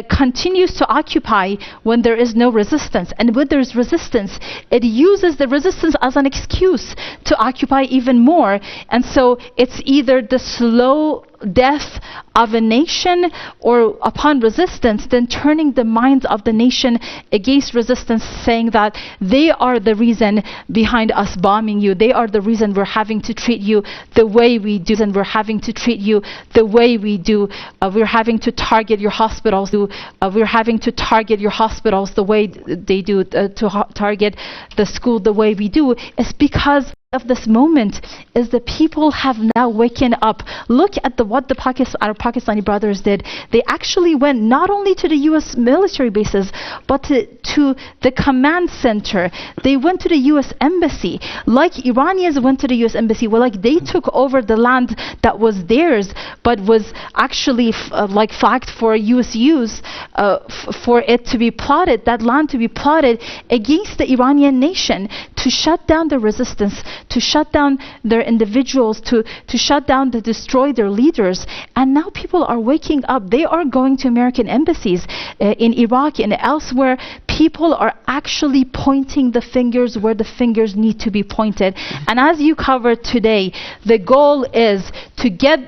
continues to occupy when there is no resistance. And when there is resistance, it uses the resistance as an excuse to occupy even more. And so it's either the slow death of a nation, or upon resistance, then turning the minds of the nation against resistance, saying that they are the reason behind us bombing you. They are the reason we're having to treat you the way we do, and we're having to treat you the way we do. We're having to target your hospitals. We're having to target your hospitals the way they do, to target the school the way we do. It's because of this moment is the people have now waken up. Look at what our Pakistani brothers did. They actually went not only to the US military bases, but to the command center. They went to the US embassy, like Iranians went to the US embassy. Well, like they took over the land that was theirs, but was actually flagged for US use, for it to be plotted, that land to be plotted against the Iranian nation, to shut down the resistance, to shut down their individuals, to shut down, to destroy their leaders. And now people are waking up. They are going to American embassies in Iraq and elsewhere. People are actually pointing the fingers where the fingers need to be pointed. And as you covered today, the goal is to get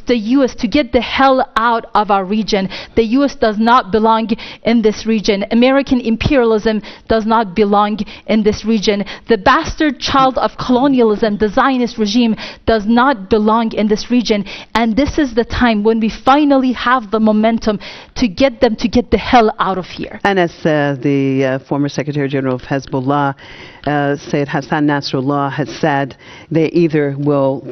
the US to get the hell out of our region. The US does not belong in this region. American imperialism does not belong in this region. The bastard child of colonialism, the Zionist regime, does not belong in this region. And this is the time when we finally have the momentum to get them to get the hell out of here. And as the former Secretary General of Hezbollah, Sayyid Hassan Nasrallah, has said, they either will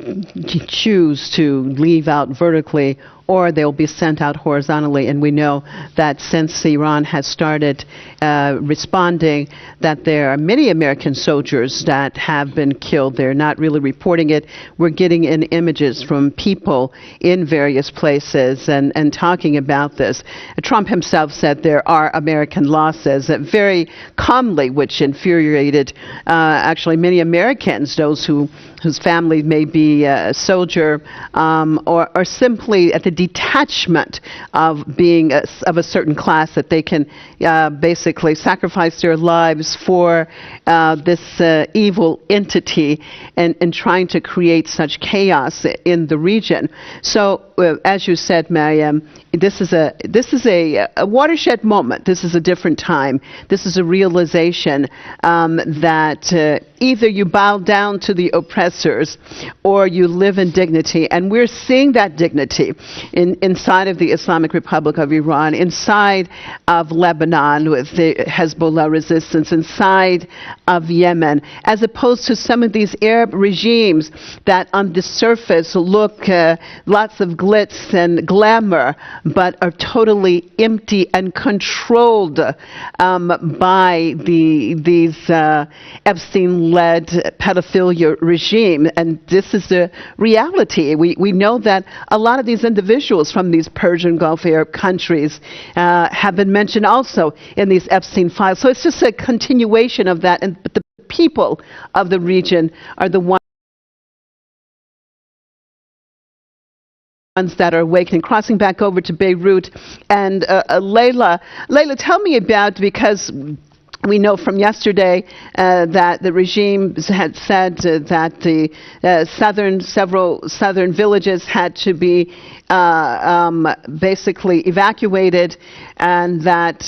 choose to leave out vertically, or they'll be sent out horizontally. And we know that since Iran has started responding, that there are many American soldiers that have been killed. They're not really reporting it. We're getting in images from people in various places and talking about this. Trump himself said there are American losses, very calmly, which infuriated actually many Americans, those whose family may be a soldier, or simply at the detachment of being of a certain class, that they can basically sacrifice their lives for this evil entity and trying to create such chaos in the region. So as you said, Mariam, this is a watershed moment. This is a different time. This is a realization that either you bow down to the oppressors or you live in dignity. And we're seeing that dignity. inside of the Islamic Republic of Iran, inside of Lebanon with the Hezbollah resistance, inside of Yemen, as opposed to some of these Arab regimes that on the surface look lots of glitz and glamour, but are totally empty and controlled by these Epstein-led pedophilia regime. And this is the reality. We know that a lot of these individuals from these Persian Gulf Arab countries have been mentioned also in these Epstein files. So it's just a continuation of that. And the people of the region are the ones that are awakening. Crossing back over to Beirut, and Layla, tell me about, because we know from yesterday that the regime had said that the several southern villages had to be basically evacuated, and that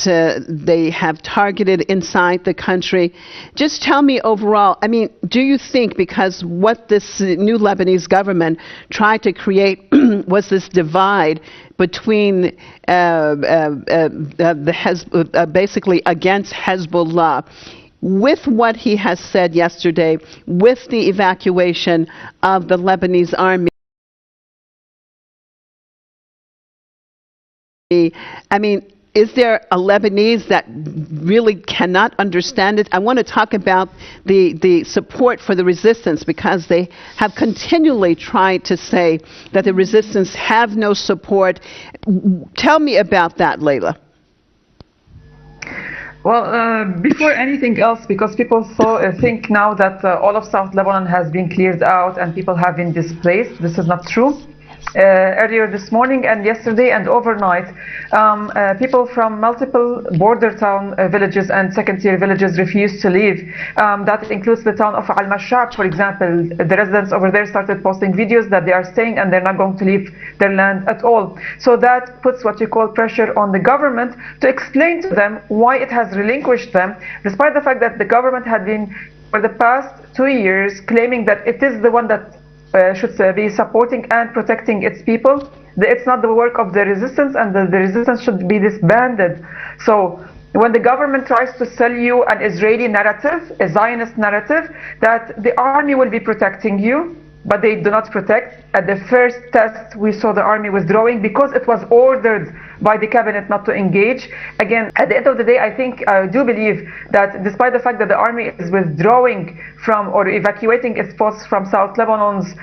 they have targeted inside the country. Just tell me overall, I mean, do you think, because what this new Lebanese government tried to create was this divide between basically against Hezbollah, with what he has said yesterday, with the evacuation of the Lebanese army, I mean, is there a Lebanese that really cannot understand it? I want to talk about the support for the resistance, because they have continually tried to say that the resistance have no support. Tell me about that, Layla. Well, before anything else, because people think now that all of South Lebanon has been cleared out and people have been displaced. This is not true. Earlier this morning and yesterday and overnight, people from multiple border town villages and second-tier villages refused to leave. That includes the town of Al-Mashab, for example. The residents over there started posting videos that they are staying and they're not going to leave their land at all. So that puts what you call pressure on the government to explain to them why it has relinquished them, despite the fact that the government had been, for the past 2 years, claiming that it is the one that should be supporting and protecting its people. It's not the work of the resistance, and the resistance should be disbanded. So when the government tries to sell you an Israeli narrative, a Zionist narrative, that the army will be protecting you, but they do not protect. At the first test, we saw the army withdrawing because it was ordered by the cabinet not to engage. Again, at the end of the day, I do believe that despite the fact that the army is withdrawing from or evacuating its forces from South Lebanon's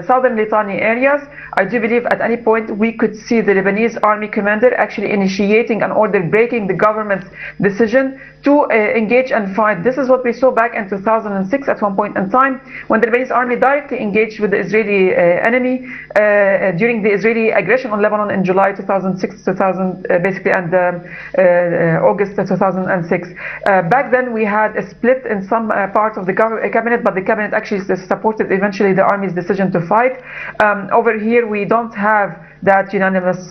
southern Litani areas, I do believe at any point we could see the Lebanese army commander actually initiating an order breaking the government's decision to engage and fight. This is what we saw back in 2006 at one point in time, when the Lebanese army directly engaged with the Israeli enemy during the Israeli aggression on Lebanon in July 2006, basically, and August 2006. Back then we had a split in some part of the cabinet, but the cabinet actually supported eventually the army's decision to fight. Over here we don't have that unanimous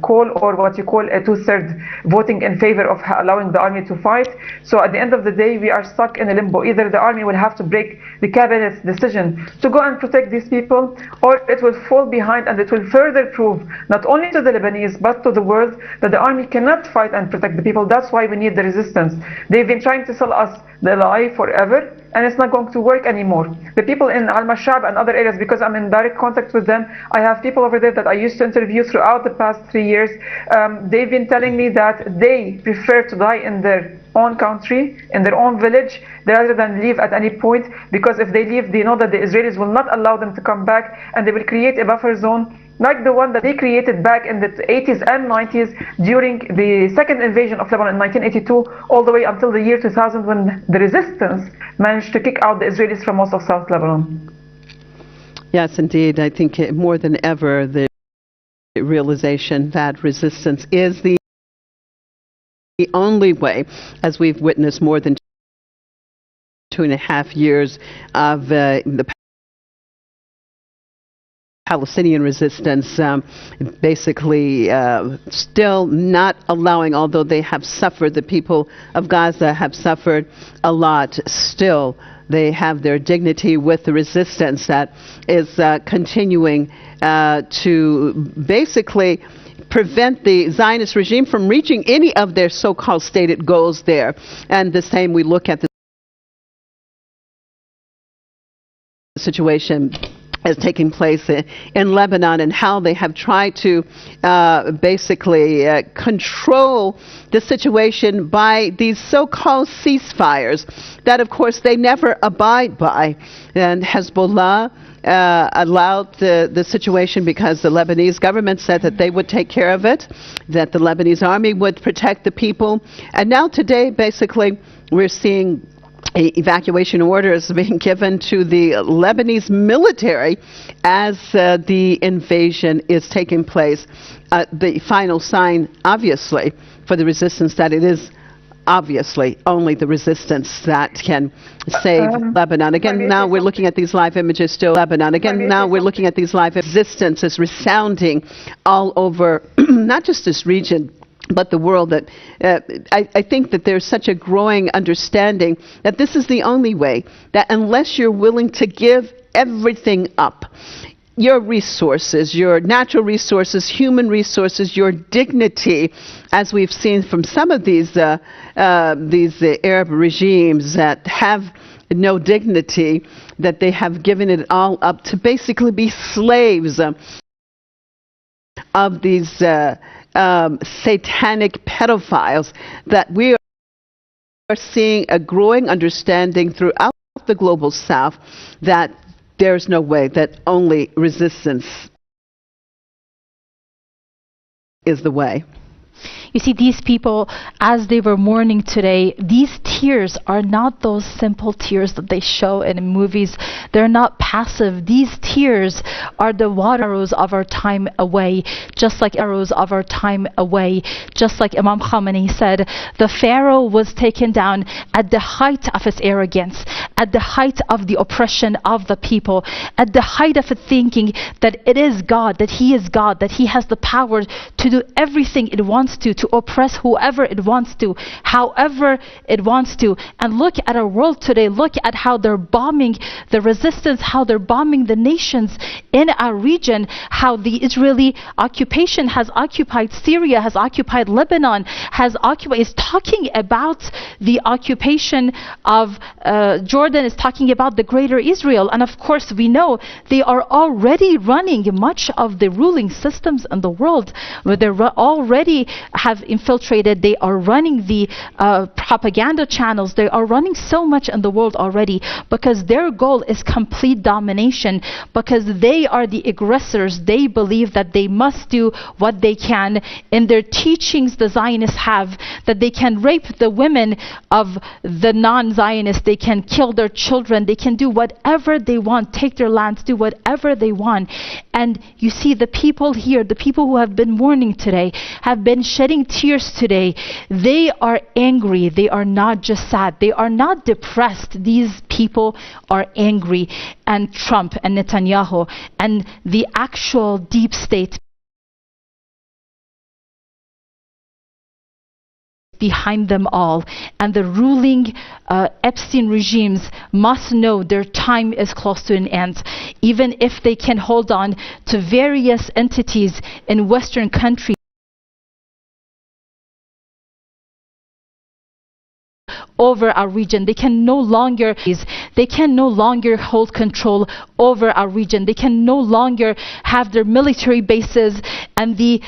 call, or what you call a two-thirds voting in favor of allowing the army to fight. So at the end of the day, we are stuck in a limbo. Either the army will have to break the cabinet's decision to go and protect these people, or it will fall behind, and it will further prove not only to the Lebanese but to the world that the army cannot fight and protect the people. That's why we need the resistance. They've been trying to sell us the lie forever, and it's not going to work anymore. The people in Al-Mashab and other areas, because I'm in direct contact with them, I have people over there that I used to interview throughout the past 3 years. They've been telling me that they prefer to die in their own country, in their own village, rather than leave at any point, because if they leave, they know that the Israelis will not allow them to come back, and they will create a buffer zone like the one that they created back in the 80s and 90s during the second invasion of Lebanon in 1982, all the way until the year 2000, when the resistance managed to kick out the Israelis from most of South Lebanon. Yes, indeed. I think more than ever, the realization that resistance is the only way, as we've witnessed more than 2.5 years of the Palestinian resistance, basically still not allowing, although they have suffered, the people of Gaza have suffered a lot, still they have their dignity with the resistance that is continuing to basically prevent the Zionist regime from reaching any of their so-called stated goals there. And the same we look at the situation is taking place in Lebanon and how they have tried to basically control the situation by these so-called ceasefires that, of course, they never abide by. And Hezbollah allowed the situation because the Lebanese government said that they would take care of it, that the Lebanese army would protect the people. And now today, basically, we're seeing evacuation orders being given to the Lebanese military as the invasion is taking place. The final sign, obviously, for the resistance that it is obviously only the resistance that can save Lebanon. Again, now we're looking at these live images still. Lebanon. Again, now we're looking at these live resistance is resounding all over, not just this region, but the world. That I think that there's such a growing understanding that this is the only way, that unless you're willing to give everything up, your resources, your natural resources, human resources, your dignity, as we've seen from some of these Arab regimes that have no dignity, that they have given it all up to basically be slaves of these satanic pedophiles, that we are seeing a growing understanding throughout the global South that there's no way, that only resistance is the way. You see, these people, as they were mourning today, these tears are not those simple tears that they show in movies. They're not passive. These tears are the water arrows of our time away, just like arrows of our time away. Just like Imam Khamenei said, the Pharaoh was taken down at the height of his arrogance, at the height of the oppression of the people, at the height of it thinking that it is God, that he is God, that he has the power to do everything it wants to oppress whoever it wants to, however it wants to. And look at our world today. Look at how they're bombing the resistance, how they're bombing the nations in our region, how the Israeli occupation has occupied Syria, has occupied Lebanon, is talking about the occupation of Jordan, is talking about the greater Israel. And of course, we know they are already running much of the ruling systems in the world, where they already have infiltrated. They are running the propaganda channels. They are running so much in the world already, because their goal is complete domination, because they are the aggressors. They believe that they must do what they can. In their teachings, the Zionists have that they can rape the women of the non-Zionists, they can kill their children, they can do whatever they want, take their lands, do whatever they want. And you see, the people here, the people who have been mourning today, have been shedding tears today. They are angry. They are not just sad. They are not depressed. These people are angry. And Trump and Netanyahu and the actual deep state behind them all, and the ruling Epstein regimes must know their time is close to an end. Even if they can hold on to various entities in Western countries over our region, they can no longer hold control over our region. They can no longer have their military bases and the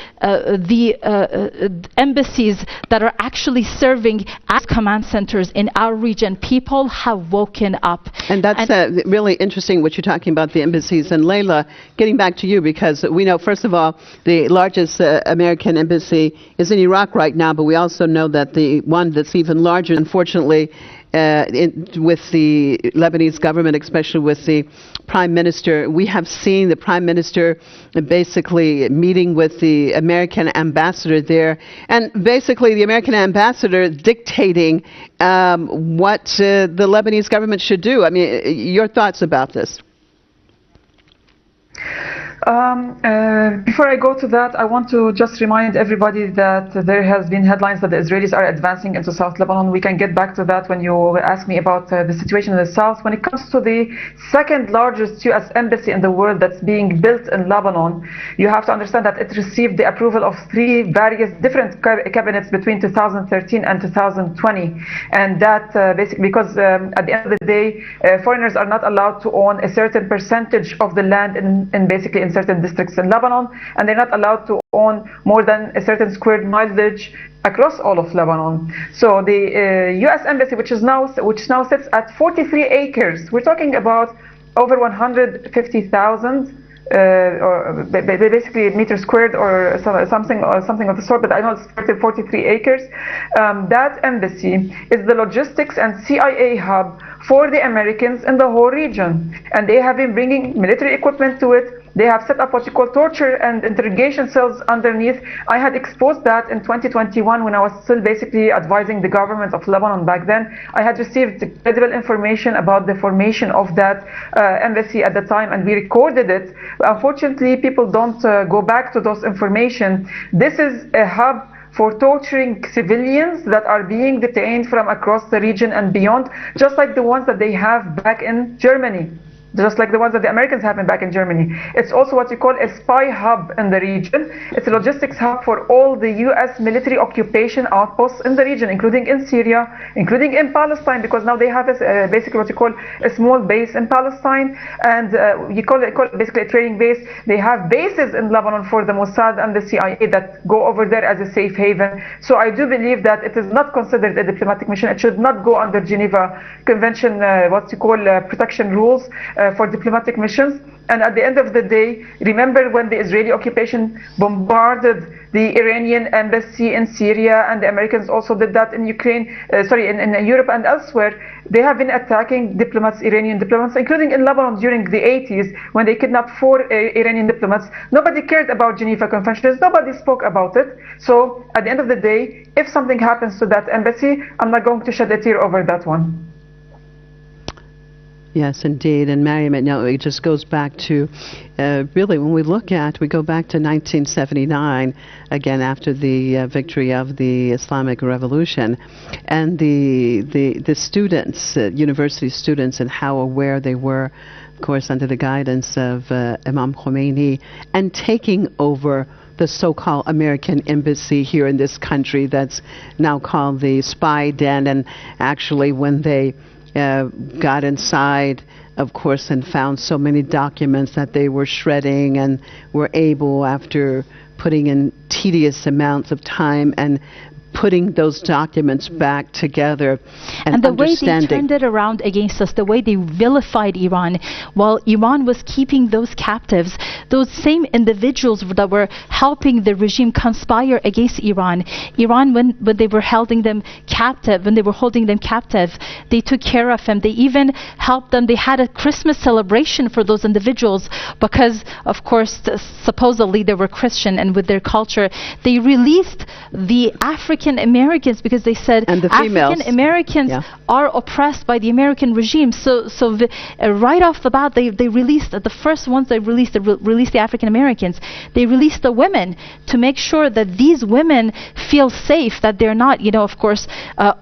embassies that are actually serving as command centers in our region. People have woken up. And that's really interesting what you're talking about, the embassies. And Layla, getting back to you, because we know, first of all, the largest American embassy is in Iraq right now, but we also know that the one that's even larger, unfortunately, with the Lebanese government, especially with the Prime Minister, we have seen the Prime Minister basically meeting with the American ambassador there, and basically the American ambassador dictating what the Lebanese government should do. I mean, your thoughts about this? Before I go to that, I want to just remind everybody that there has been headlines that the Israelis are advancing into South Lebanon. We can get back to that when you ask me about the situation in the south. When it comes to the second largest U.S. embassy in the world that's being built in Lebanon, you have to understand that it received the approval of three various different cabinets between 2013 and 2020. And that basically because at the end of the day, foreigners are not allowed to own a certain percentage of the land in basically in certain districts in Lebanon, and they're not allowed to own more than a certain square mileage across all of Lebanon. So the U.S. embassy, which now sits at 43 acres, we're talking about over 150,000 or basically meters squared or something of the sort, but I know it's 43 acres. That embassy is the logistics and CIA hub for the Americans in the whole region, and they have been bringing military equipment to it. They have set up what you call torture and interrogation cells underneath. I had exposed that in 2021 when I was still basically advising the government of Lebanon back then. I had received credible information about the formation of that embassy at the time, and we recorded it. Unfortunately, people don't go back to those information. This is a hub for torturing civilians that are being detained from across the region and beyond, just like the ones that they have back in Germany. Just like the ones that the Americans have back in Germany. It's also what you call a spy hub in the region. It's a logistics hub for all the U.S. military occupation outposts in the region, including in Syria, including in Palestine, because now they have basically what you call a small base in Palestine, and you call it basically a training base. They have bases in Lebanon for the Mossad and the CIA that go over there as a safe haven. So I do believe that it is not considered a diplomatic mission. It should not go under Geneva Convention, what you call protection rules for diplomatic missions. And at the end of the day, remember when the Israeli occupation bombarded the Iranian embassy in Syria, and the Americans also did that in Ukraine, in Europe and elsewhere. They have been attacking diplomats, Iranian diplomats, including in Lebanon during the 80s when they kidnapped 4 Iranian diplomats. Nobody cared about Geneva Conventions. Nobody spoke about it. So at the end of the day, if something happens to that embassy, I'm not going to shed a tear over that one. Yes, indeed. And Mariam, it just goes back to, really, when we go back to 1979, again, after the victory of the Islamic Revolution, and the students, university students, and how aware they were, of course, under the guidance of Imam Khomeini, and taking over the so-called American embassy here in this country that's now called the spy den. And actually, when they got inside, of course, and found so many documents that they were shredding, and were able, after putting in tedious amounts of time and putting those documents back together and the way they turned it around against us, the way they vilified Iran, while Iran was keeping those captives, those same individuals that were helping the regime conspire against Iran, when they were holding them captive, they took care of them. They even helped them. They had a Christmas celebration for those individuals because, of course, supposedly they were Christian, and with their culture, they released the African Americans because they said African Americans are oppressed by the American regime. So right off the bat, they released the first ones they released the African Americans. They released the women to make sure that these women feel safe, that they're not, of course,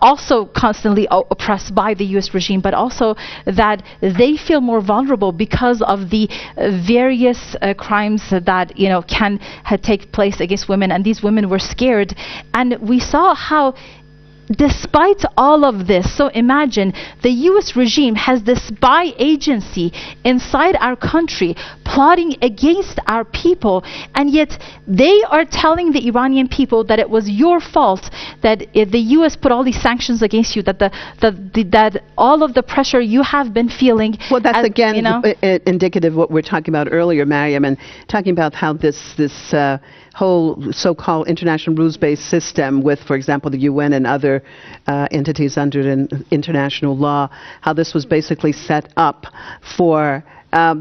also constantly oppressed by the U.S. regime, but also that they feel more vulnerable because of the various crimes that can take place against women, and these women were scared. And we saw how, despite all of this, so imagine the U.S. regime has this spy agency inside our country plotting against our people, and yet they are telling the Iranian people that it was your fault, that the U.S. put all these sanctions against you, that all of the pressure you have been feeling. Well, that's again indicative of what we were talking about earlier, Mariam, and talking about how this whole so-called international rules-based system with, for example, the UN and other entities under international law, how this was basically set up for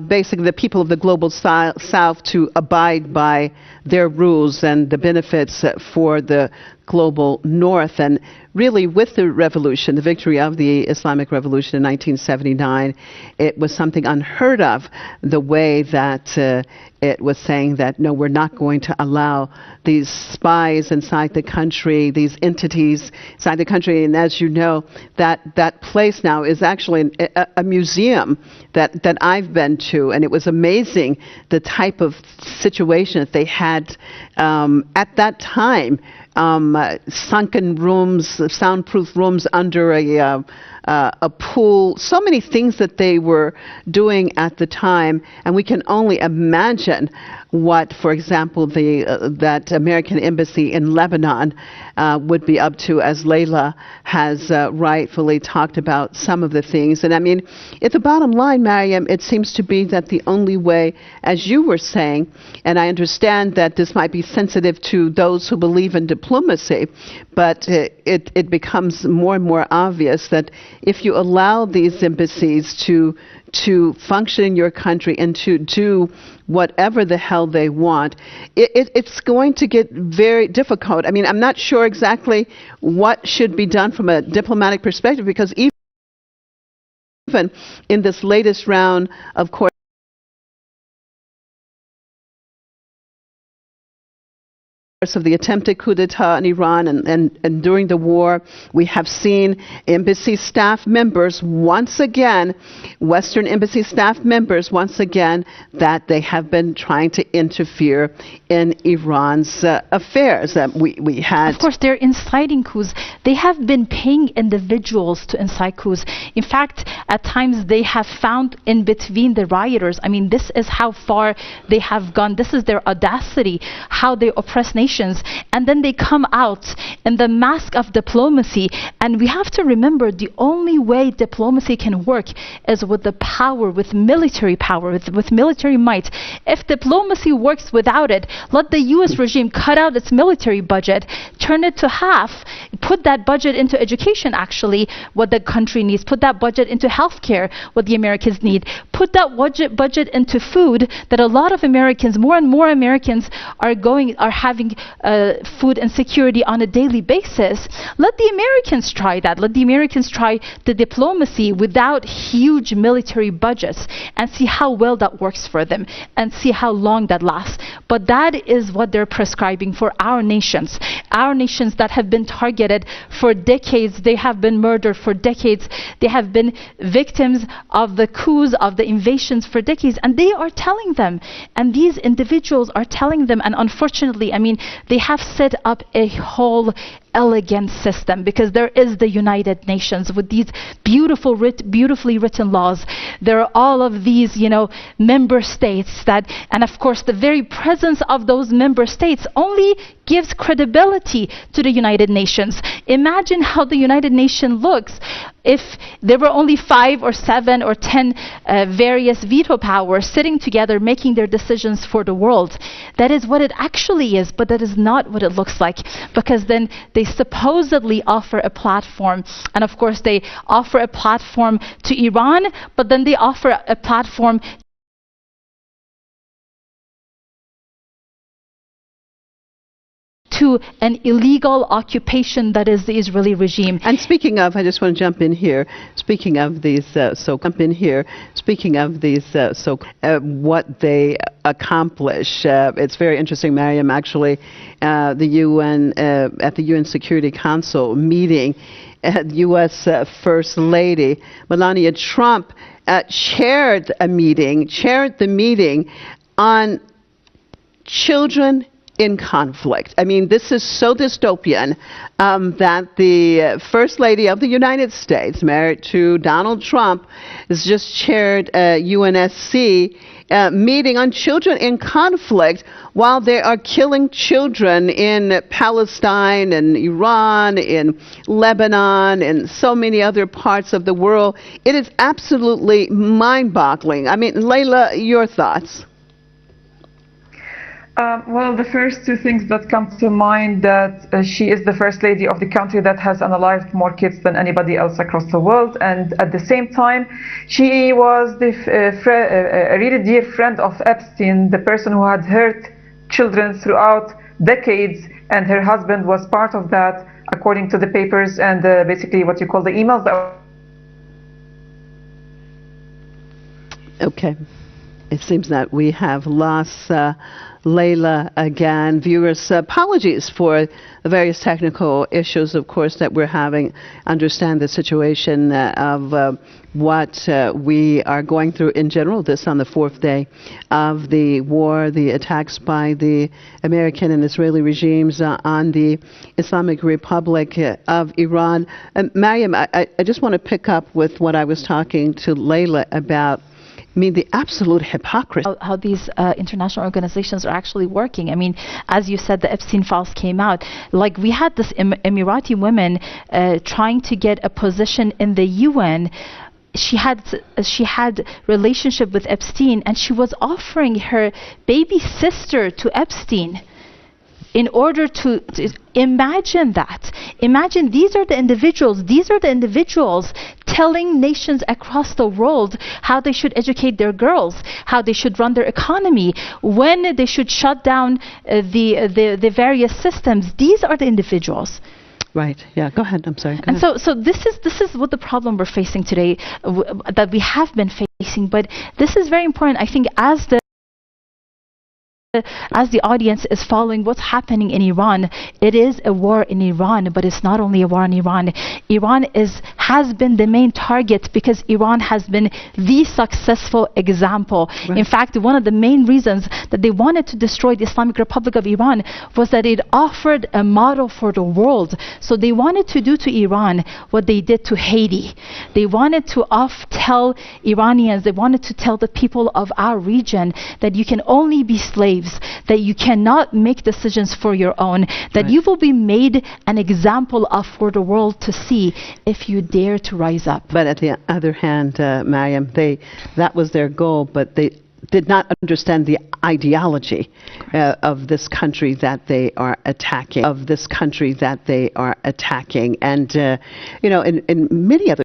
basically the people of the global south to abide by their rules, and the benefits for the global north. And really, with the revolution, the victory of the Islamic Revolution in 1979, it was something unheard of, the way that it was saying that, no, we're not going to allow these spies inside the country, these entities inside the country. And as you know, that place now is actually a museum that I've been to, and it was amazing the type of situation that they had at that time. Sunken rooms, soundproof rooms under a pool, so many things that they were doing at the time, and we can only imagine what, for example, that American embassy in Lebanon would be up to, as Layla has rightfully talked about some of the things. And I mean, at the bottom line, Mariam, it seems to be that the only way, as you were saying, and I understand that this might be sensitive to those who believe in diplomacy, but it becomes more and more obvious that if you allow these embassies to function in your country and to do whatever the hell they want, it's going to get very difficult. I mean, I'm not sure exactly what should be done from a diplomatic perspective, because even in this latest round, of course, of the attempted coup d'etat in Iran and during the war, we have seen embassy staff members once again, Western embassy staff members once again, that they have been trying to interfere in Iran's affairs. We had, of course, they're inciting coups. They have been paying individuals to incite coups. In fact, at times they have found in between the rioters. I mean, this is how far they have gone. This is their audacity, how they oppress nations. And then they come out in the mask of diplomacy. And we have to remember, the only way diplomacy can work is with the power, with military power, with military might. If diplomacy works without it, let the US regime cut out its military budget, turn it to half, put that budget into education, actually, what the country needs, put that budget into healthcare, what the Americans need, put that budget into food, that a lot of Americans, more and more Americans are having food insecurity on a daily basis. Let the Americans try that. Let the Americans try the diplomacy without huge military budgets and see how well that works for them and see how long that lasts. But that is what they're prescribing for our nations that have been targeted for decades. They have been murdered for decades. They have been victims of the coups, of the invasions for decades, and they are telling them, and these individuals are telling them, and unfortunately, I mean, they have set up a whole elegant system, because there is the United Nations with these beautifully written laws. There are all of these, member states that, and of course, the very presence of those member states only gives credibility to the United Nations. Imagine how the United Nations looks if there were only 5 or 7 or 10 various veto powers sitting together making their decisions for the world. That is what it actually is, but that is not what it looks like, because then they supposedly offer a platform, and of course they offer a platform to Iran, but then they offer a platform to an illegal occupation that is the Israeli regime. And speaking of, I just want to jump in here. Speaking of these, what they accomplish, it's very interesting, Mariam. Actually, the UN at the UN Security Council meeting, U.S. First Lady Melania Trump chaired the meeting on children in conflict. I mean, this is so dystopian that the First Lady of the United States, married to Donald Trump, has just chaired a UNSC meeting on children in conflict, while they are killing children in Palestine and Iran, in Lebanon, and so many other parts of the world. It is absolutely mind-boggling. I mean, Layla, your thoughts? Well, the first two things that come to mind, that she is the first lady of the country that has unalived more kids than anybody else across the world, and at the same time, she was the a really dear friend of Epstein, the person who had hurt children throughout decades, and her husband was part of that, according to the papers and basically what you call the emails that. Okay. It seems that we have lost Layla again. Viewers, apologies for the various technical issues, of course, that we're having. Understand the situation of what we are going through in general, this on the fourth day of the war, the attacks by the American and Israeli regimes on the Islamic Republic of Iran. Mariam, I just want to pick up with what I was talking to Layla about. I mean, the absolute hypocrisy. How these international organizations are actually working. I mean, as you said, the Epstein files came out. Like, we had this Emirati woman trying to get a position in the UN. She had relationship with Epstein, and she was offering her baby sister to Epstein. In order to imagine that. Imagine these are the individuals telling nations across the world how they should educate their girls, how they should run their economy, when they should shut down the various systems. These are the individuals. Right. Yeah. Go ahead. I'm sorry. And so this is what the problem we're facing today, that we have been facing. But this is very important. I think as the audience is following what's happening in Iran, it is a war in Iran, but it's not only a war in Iran. Iran has been the main target because Iran has been the successful example. Right. In fact, one of the main reasons that they wanted to destroy the Islamic Republic of Iran was that it offered a model for the world. So they wanted to do to Iran what they did to Haiti. They wanted to tell Iranians, they wanted to tell the people of our region that you can only be slaves, that you cannot make decisions for your own, that right. You will be made an example of for the world to see if you dare to rise up. But at the other hand, Mariam, that was their goal, but they did not understand the ideology of this country that they are attacking, And, in many other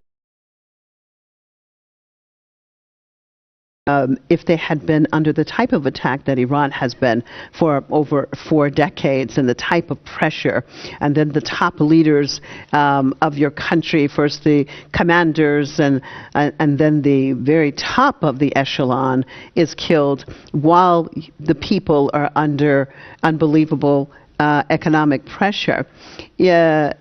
if they had been under the type of attack that Iran has been for over 4 decades, and the type of pressure, and then the top leaders of your country, first the commanders and then the very top of the echelon is killed, while the people are under unbelievable economic pressure. Yeah.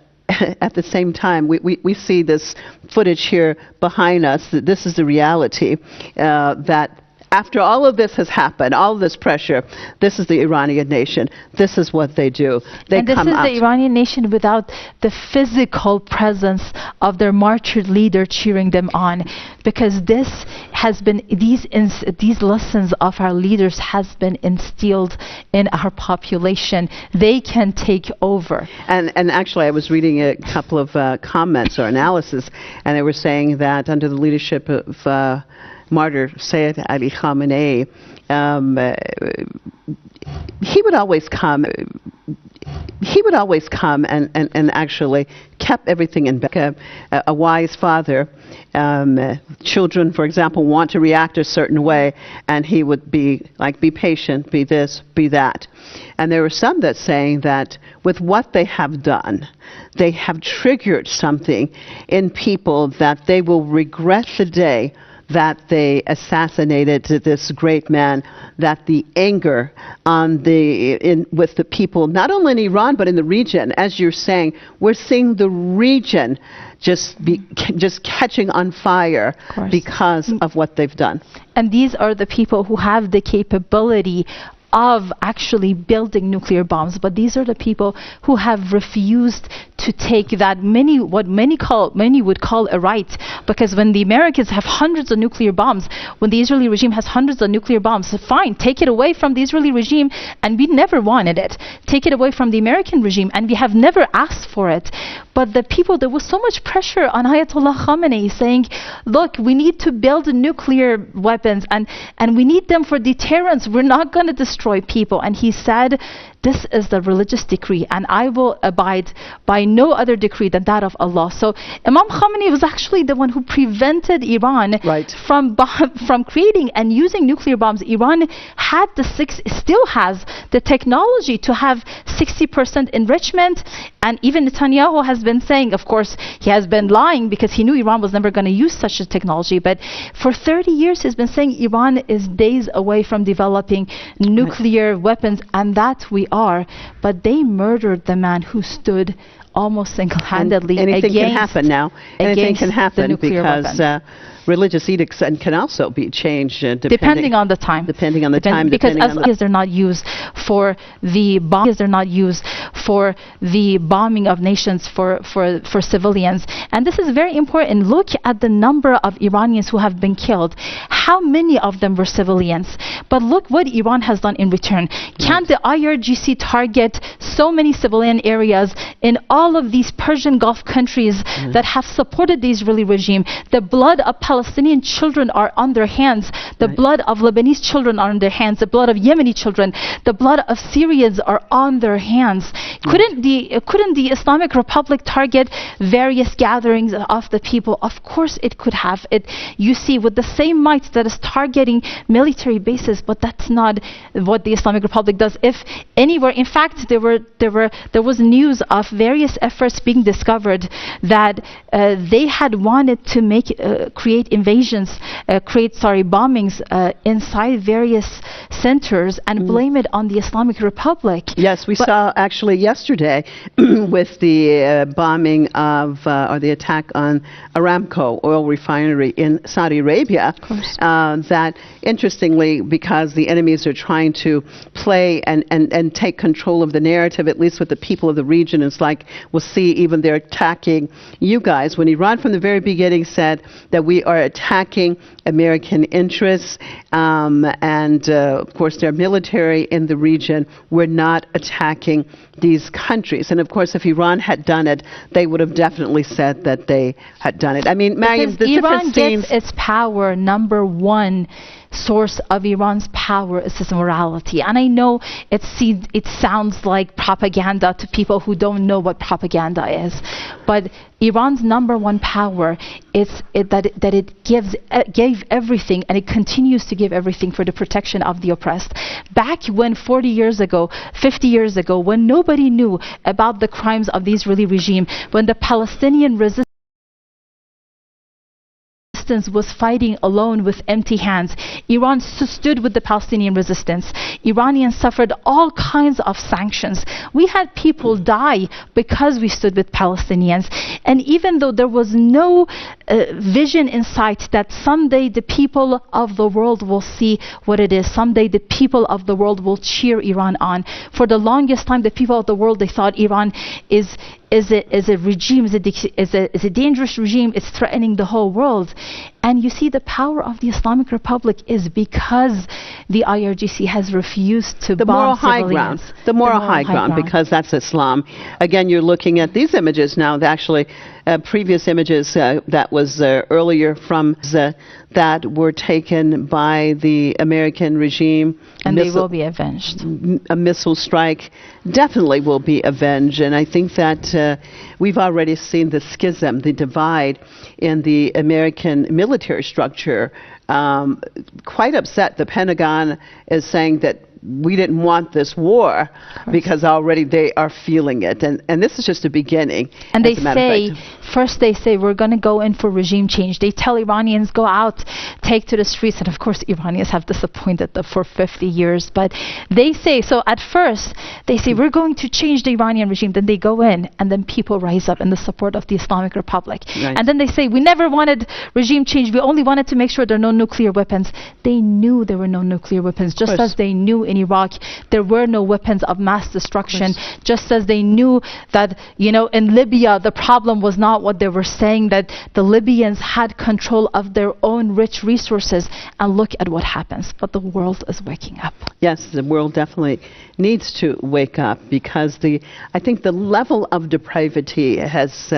At the same time, we see this footage here behind us. This is the reality that after all of this has happened, all of this pressure, this is the Iranian nation. This is what they do. And this is the Iranian nation without the physical presence of their martyred leader cheering them on, because this has been these lessons of our leaders has been instilled in our population. They can take over. And actually, I was reading a couple of comments or analysis, and they were saying that under the leadership of martyr Sayyid Ali Khamenei, he would always come and actually kept everything in back. A wise father, children, for example, want to react a certain way, and he would be like, be patient, be this, be that. And there were some that saying that with what they have done, they have triggered something in people that they will regret the day that they assassinated this great man, that the anger with the people, not only in Iran, but in the region, as you're saying, we're seeing the region just catching on fire because of what they've done. And these are the people who have the capability of actually building nuclear bombs, but these are the people who have refused to take that what many would call a right, because when the Americans have hundreds of nuclear bombs, when the Israeli regime has hundreds of nuclear bombs, fine, take it away from the Israeli regime, and we never wanted it. Take it away from the American regime, and we have never asked for it. But the people, there was so much pressure on Ayatollah Khamenei saying, look, we need to build nuclear weapons, and we need them for deterrence. We're not going to destroy destroy people. And he said, this is the religious decree, and I will abide by no other decree than that of Allah. So Imam Khamenei was actually the one who prevented Iran from creating and using nuclear bombs. Iran had still has the technology to have 60% enrichment, and even Netanyahu has been saying, of course, he has been lying because he knew Iran was never going to use such a technology, but for 30 years he's been saying Iran is days away from developing nuclear weapons, and that we are. But they murdered the man who stood almost single-handedly anything against, can happen now. Anything can happen because religious edicts can also be changed depending on the time. Depending on the time. Because as long as they're not used for the bombing of nations for civilians. And this is very important. Look at the number of Iranians who have been killed. How many of them were civilians? But look what Iran has done in return. Can the IRGC target so many civilian areas in all of these Persian Gulf countries that have supported the Israeli regime? The blood of Palestinian children are on their hands. The blood of Lebanese children are on their hands. The blood of Yemeni children, the blood of Syrians are on their hands. Couldn't the Islamic Republic target various gatherings of the people? Of course it could have. You see, with the same might that is targeting military bases, but that's not what the Islamic Republic does. If anywhere, in fact, there was news of various efforts being discovered that they had wanted to create bombings inside various centers and blame it on the Islamic Republic. Yes, we saw actually yesterday with the bombing of or the attack on Aramco oil refinery in Saudi Arabia, that interestingly, because the enemies are trying to play and take control of the narrative, at least with the people of the region, it's like we'll see even they're attacking you guys. When Iran from the very beginning said that we are attacking American interests and of course their military in the region, we're not attacking these countries. And of course if Iran had done it, they would have definitely said that they had done it. I mean, Mariam, the Iran different scenes... gets its power, number one source of Iran's power is its morality. And I know it sounds like propaganda to people who don't know what propaganda is, but Iran's number one power is that it gave everything, and it continues to give everything for the protection of the oppressed. Back when 40 years ago, 50 years ago, when nobody knew about the crimes of the Israeli regime, when the Palestinian resistance was fighting alone with empty hands, Iran stood with the Palestinian resistance. Iranians suffered all kinds of sanctions. We had people die because we stood with Palestinians. And even though there was no vision in sight that someday the people of the world will see what it is, someday the people of the world will cheer Iran on. For the longest time, the people of the world, they thought Iran is a regime, is a dangerous regime, it's threatening the whole world. And you see, the power of the Islamic Republic is because the IRGC has refused to bomb civilians. The moral high ground, because that's Islam. Again, you're looking at these images now, actually previous images that was earlier from that were taken by the American regime. And they will be avenged. A missile strike definitely will be avenged. And I think that we've already seen the schism, the divide in the American military structure. Quite upset. The Pentagon is saying that we didn't want this war because already they are feeling it. And this is just a beginning. And they say, first they say, we're going to go in for regime change. They tell Iranians, go out, take to the streets. And of course, Iranians have disappointed them for 50 years. But they say, so at first, they say, we're going to change the Iranian regime. Then they go in, and then people rise up in the support of the Islamic Republic. Right. And then they say, we never wanted regime change. We only wanted to make sure there are no nuclear weapons. They knew there were no nuclear weapons, just as they knew in Iraq there were no weapons of mass destruction, just as they knew that, in Libya the problem was not what they were saying, that the Libyans had control of their own rich resources. And look at what happens. But the world is waking up. Yes, the world definitely needs to wake up, because I think the level of depravity has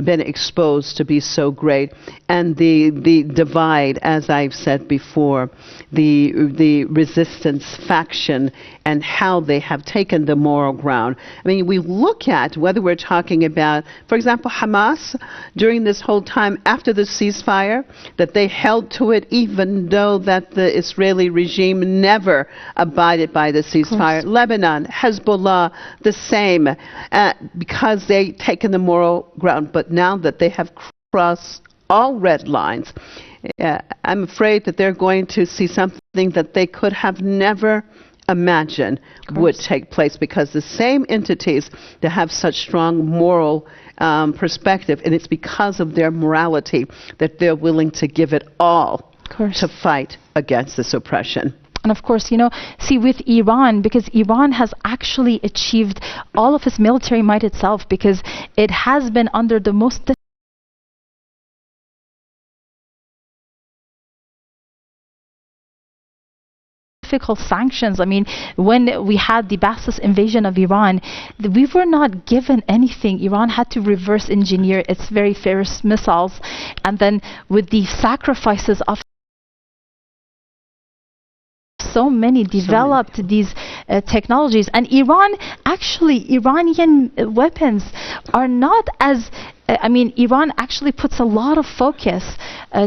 been exposed to be so great, and the divide, as I've said before, the resistance faction and how they have taken the moral ground. I mean, we look at whether we're talking about, for example, Hamas during this whole time after the ceasefire, that they held to it even though that the Israeli regime never abided by the ceasefire. Lebanon, Hezbollah, the same, because they've taken the moral ground. But now that they have crossed all red lines, I'm afraid that they're going to see something that they could have never imagined would take place, because the same entities that have such strong moral perspective, and it's because of their morality that they're willing to give it all to fight against this oppression. And of course, see with Iran, because Iran has actually achieved all of its military might itself, because it has been under the most difficult sanctions. I mean, when we had the Basas invasion of Iran, we were not given anything. Iran had to reverse engineer its very fierce missiles, and then with the sacrifices of so many developed these technologies. And Iranian weapons are not as Iran actually puts a lot of focus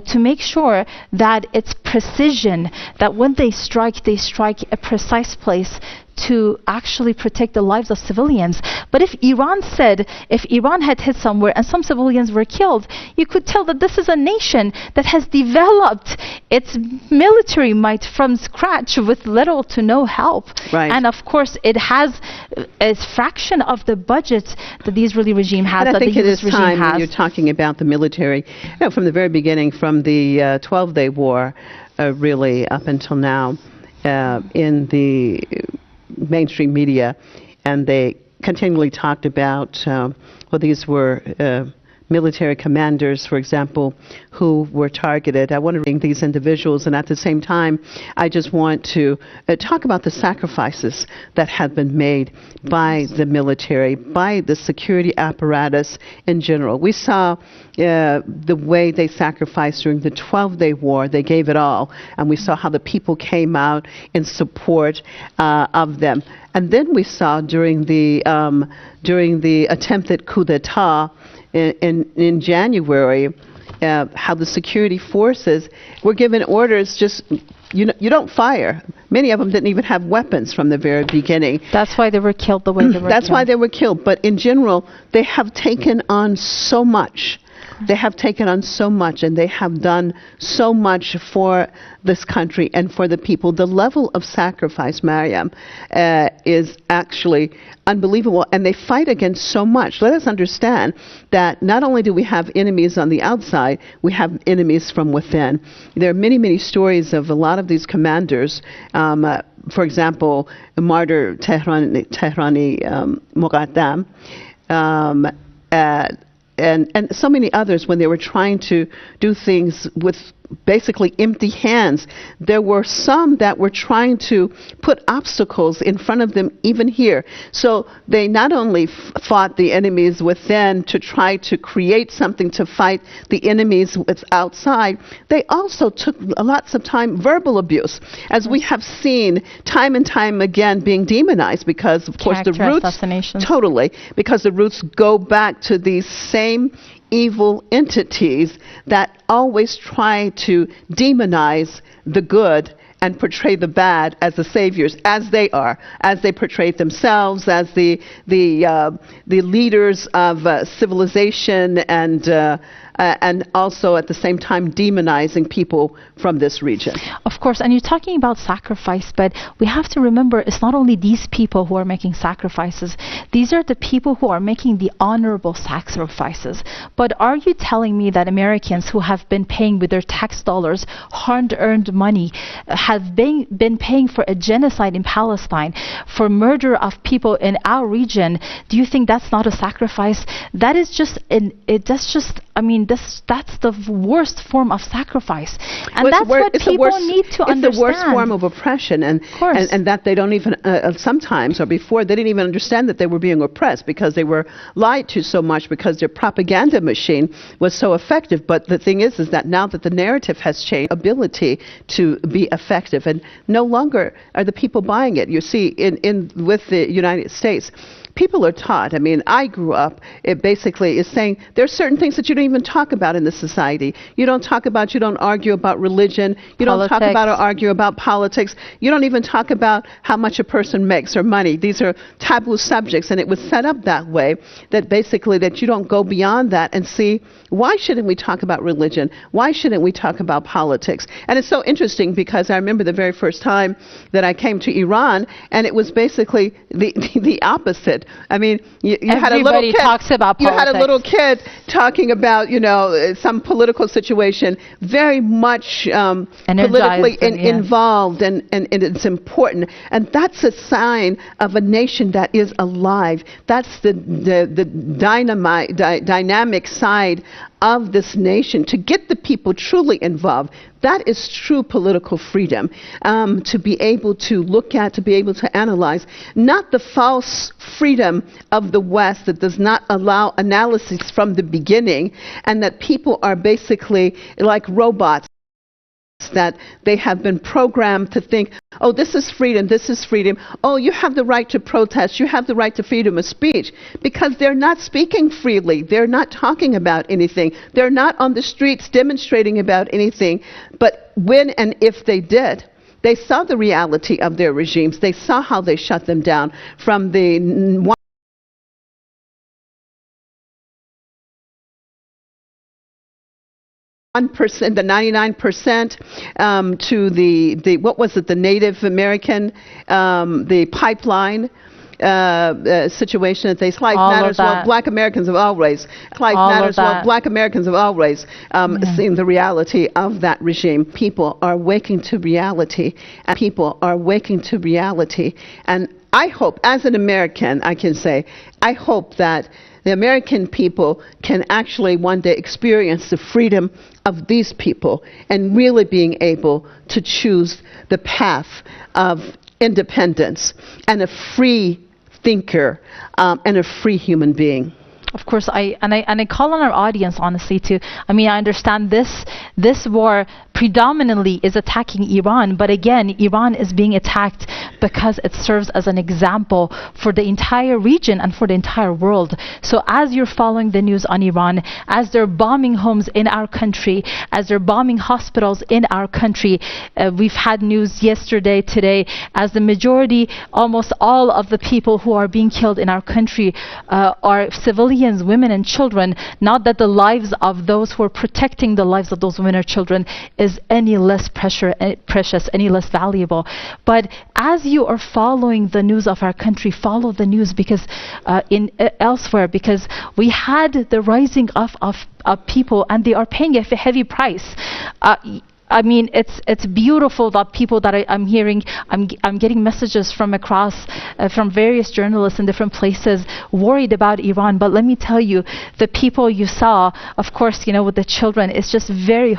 to make sure that it's precision, that when they strike a precise place to actually protect the lives of civilians. But if Iran had hit somewhere and some civilians were killed, you could tell that this is a nation that has developed its military might from scratch with little to no help. Right. And of course, it has a fraction of the budget that the Israeli regime has. And I think the it is US time, has. when you're talking about the military, from the very beginning, from the 12-day war, really up until now, in the mainstream media, and they continually talked about, these were military commanders, for example, who were targeted. I want to bring these individuals, and at the same time, I just want to talk about the sacrifices that have been made by the military, by the security apparatus in general. We saw the way they sacrificed during the 12-day war. They gave it all, and we saw how the people came out in support of them. And then we saw during the attempted coup d'etat in January, how the security forces were given orders, just you don't fire. Many of them didn't even have weapons from the very beginning. That's why they were killed the way they were. That's why they were killed. But in general, they have taken on so much. They have taken on so much, and they have done so much for this country and for the people. The level of sacrifice, Mariam, is actually unbelievable, and they fight against so much. Let us understand that not only do we have enemies on the outside, we have enemies from within. There are many, many stories of a lot of these commanders. For example, martyr Tehrani Muqaddam, and so many others, when they were trying to do things with basically empty hands. There were some that were trying to put obstacles in front of them, even here. So they not only fought the enemies within to try to create something to fight the enemies with outside, they also took lots of time verbal abuse, as we have seen time and time again being demonized, because of course the roots, totally, because the roots go back to these same evil entities that always try to demonize the good and portray the bad as the saviors, as they are, as they portray themselves as the leaders of civilization, and also at the same time demonizing people from this region. Of course, and you're talking about sacrifice, but we have to remember it's not only these people who are making sacrifices. These are the people who are making the honorable sacrifices. But are you telling me that Americans who have been paying with their tax dollars, hard-earned money, have been paying for a genocide in Palestine, for murder of people in our region, do you think that's not a sacrifice? That is just, that's the worst form of sacrifice, and Well, that's what people need to understand. It's the worst form of oppression, and that they don't even sometimes, or before, they didn't even understand that they were being oppressed because they were lied to so much, because their propaganda machine was so effective. But the thing is that now that the narrative has changed, ability to be effective, and no longer are the people buying it. You see, with the United States, people are taught. I mean, I grew up, it basically is saying there are certain things that you don't even talk about in the society. You don't argue about religion. You don't talk about or argue about politics. You don't even talk about how much a person makes or money. These are taboo subjects, and it was set up that way that basically that you don't go beyond that and see, why shouldn't we talk about religion? Why shouldn't we talk about politics? And it's so interesting because I remember the very first time that I came to Iran, and it was basically the opposite. I mean, you had a little kid. Talks about you politics. had a little kid talking about, some political situation, very much politically involved, and it's important. And that's a sign of a nation that is alive. That's the dynamic side of this nation, to get the people truly involved. That is true political freedom, to be able to look at, to be able to analyze, not the false freedom of the West that does not allow analysis from the beginning, and that people are basically like robots, that they have been programmed to think, oh, this is freedom, oh, you have the right to protest, you have the right to freedom of speech, because they're not speaking freely, they're not talking about anything, they're not on the streets demonstrating about anything. But when and if they did, they saw the reality of their regimes, they saw how they shut them down, from the the 99%, to the what was it, the Native American, the pipeline situation that they Life Matters. Well, Black Americans of all race. Life Matters. Well, Black Americans of all race, seeing the reality of that regime. People are waking to reality, and people are waking to reality. And I hope, as an American, I can say, I hope that the American people can actually one day experience the freedom of these people, and really being able to choose the path of independence, and a free thinker, and a free human being. Of course, I call on our audience, honestly, to, I mean, I understand this war predominantly is attacking Iran, but again, Iran is being attacked because it serves as an example for the entire region and for the entire world. So as you're following the news on Iran, as they're bombing homes in our country, as they're bombing hospitals in our country, we've had news yesterday, today, as the majority, almost all of the people who are being killed in our country are civilians, women and children. Not that the lives of those who are protecting the lives of those women or children is any less precious, any less valuable. But as you are following the news of our country, follow the news, because elsewhere, because we had the rising of people, and they are paying a heavy price. I mean, it's beautiful that people that I'm hearing, I'm getting messages from across, from various journalists in different places, worried about Iran. But let me tell you, the people you saw, of course, with the children, it's just very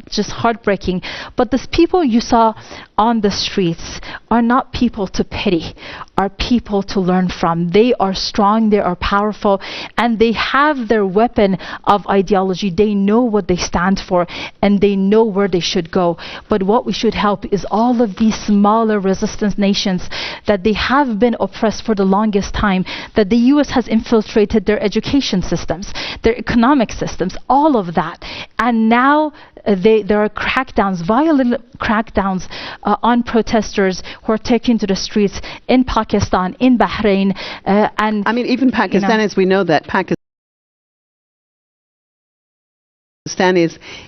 just heartbreaking. But these people you saw on the streets are not people to pity, are people to learn from. They are strong, they are powerful, and they have their weapon of ideology. They know what they stand for, and they know where they should go. But what we should help is all of these smaller resistance nations that they have been oppressed for the longest time, that the US has infiltrated their education systems, their economic systems, all of that. And now there are crackdowns, violent crackdowns on protesters who are taken to the streets in Pakistan, in Bahrain, and I mean, even Pakistanis, we know that Pakistanis,